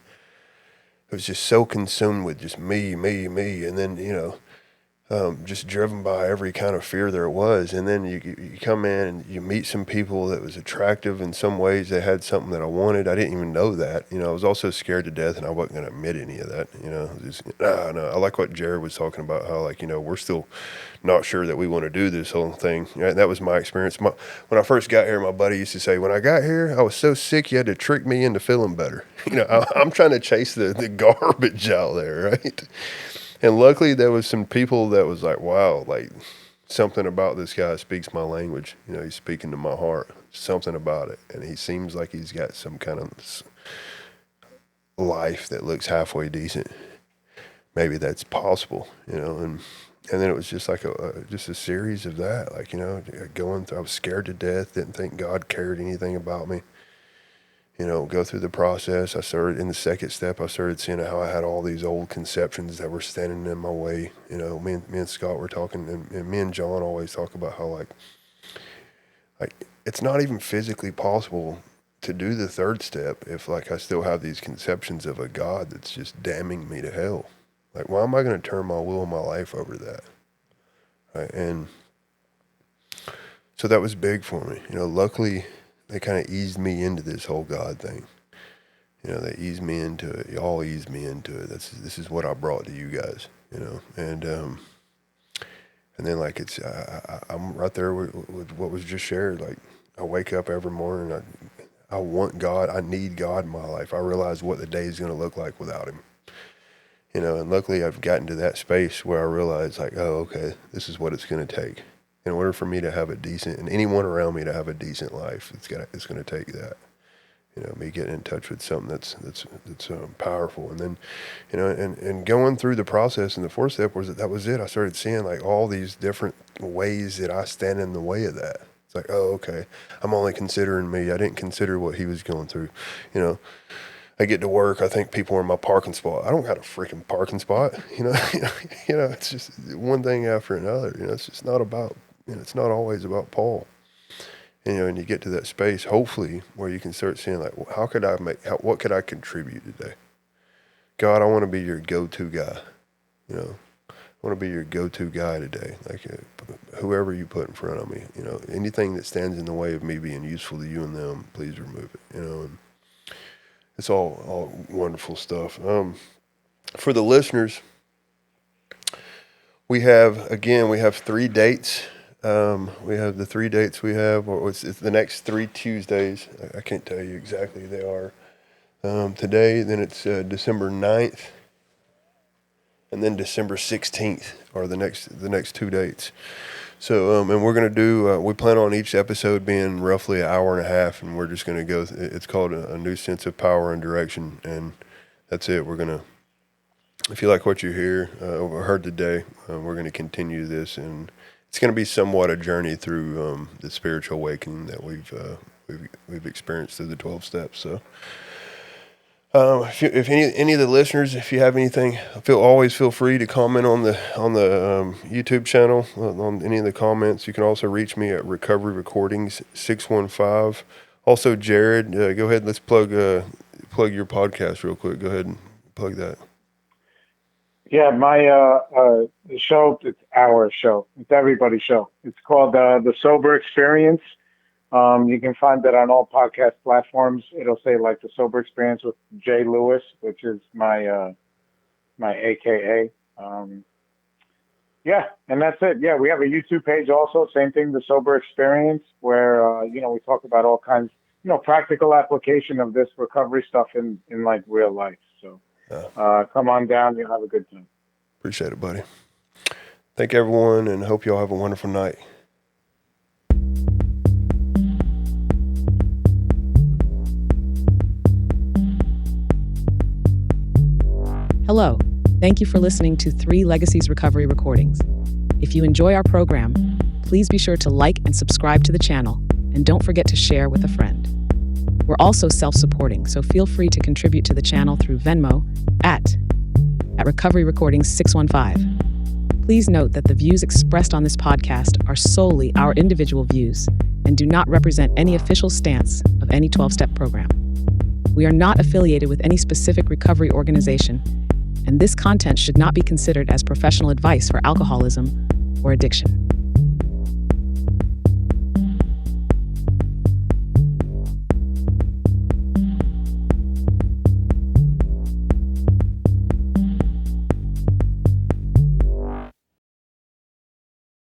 I was just so consumed with just me, and then, just driven by every kind of fear there was. And then you come in and you meet some people that was attractive in some ways. They had something that I wanted. I didn't even know that. I was also scared to death, and I wasn't going to admit any of that. No. I like what Jared was talking about, how we're still not sure that we want to do this whole thing. Right? That was my experience. When I first got here, my buddy used to say, when I got here, I was so sick you had to trick me into feeling better. I'm trying to chase the garbage out there, right? And luckily there was some people that was like, wow, something about this guy speaks my language. He's speaking to my heart, something about it. And he seems like he's got some kind of life that looks halfway decent. Maybe that's possible, and then it was just like just a series of that, going through, I was scared to death, didn't think God cared anything about me. Go through the process. I started in the second step. I started seeing how I had all these old conceptions that were standing in my way. Me and Scott were talking, and me and John always talk about how like it's not even physically possible to do the third step if I still have these conceptions of a God that's just damning me to hell. Why am I going to turn my will and my life over to that? Right? And so that was big for me. Luckily, they kind of eased me into this whole God thing. They eased me into it. Y'all eased me into it. This is what I brought to you guys. And then I'm right there with what was just shared. I wake up every morning. I want God. I need God in my life. I realize what the day is going to look like without Him. And luckily I've gotten to that space where I realize oh, okay, this is what it's going to take. In order for me to have a decent, and anyone around me to have a decent life, it's going to take that. Me getting in touch with something that's powerful, and then, and going through the process. And the fourth step that was it. I started seeing all these different ways that I stand in the way of that. It's oh, okay, I'm only considering me. I didn't consider what he was going through. I get to work. I think people are in my parking spot. I don't got a freaking parking spot. It's just one thing after another. It's just not about. It's not always about Paul. And you get to that space, hopefully, where you can start seeing what could I contribute today? God, I want to be your go-to guy. I want to be your go-to guy today. Whoever you put in front of me. Anything that stands in the way of me being useful to you and them, please remove it. And it's all wonderful stuff. For the listeners, we have 3 dates. We have the 3 dates we have, or it's the next 3 Tuesdays. I can't tell you exactly they are. Today, then it's December 9th, and then December 16th are the next 2 dates. So, and we're going to do, we plan on each episode being roughly an hour and a half, and we're just going to go, it's called a new sense of power and direction, and that's it. We're going to, if you like what you hear or heard today, we're going to continue this, and it's going to be somewhat a journey through the spiritual awakening that we've experienced through the 12 steps. So, if any of the listeners, if you have anything, always feel free to comment on the YouTube channel on any of the comments. You can also reach me at Recovery Recordings 615. Also, Jared, go ahead. Let's plug your podcast real quick. Go ahead and plug that. Yeah, my the show, it's our show. It's everybody's show. It's called The Sober Experience. You can find that on all podcast platforms. It'll say like the Sober Experience with Jay Lewis, which is my AKA. Yeah, and that's it. Yeah, we have a YouTube page also. Same thing, the Sober Experience, where we talk about all kinds, practical application of this recovery stuff in like real life. So come on down, you'll have a good time. Appreciate it, buddy. Thank everyone, and hope you all have a wonderful night. Hello. Thank you for listening to 3 Legacies Recovery Recordings. If you enjoy our program, please be sure to like and subscribe to the channel, and don't forget to share with a friend. We're also self-supporting, so feel free to contribute to the channel through Venmo at Recovery Recordings 615. Please note that the views expressed on this podcast are solely our individual views and do not represent any official stance of any 12-step program. We are not affiliated with any specific recovery organization, and this content should not be considered as professional advice for alcoholism or addiction.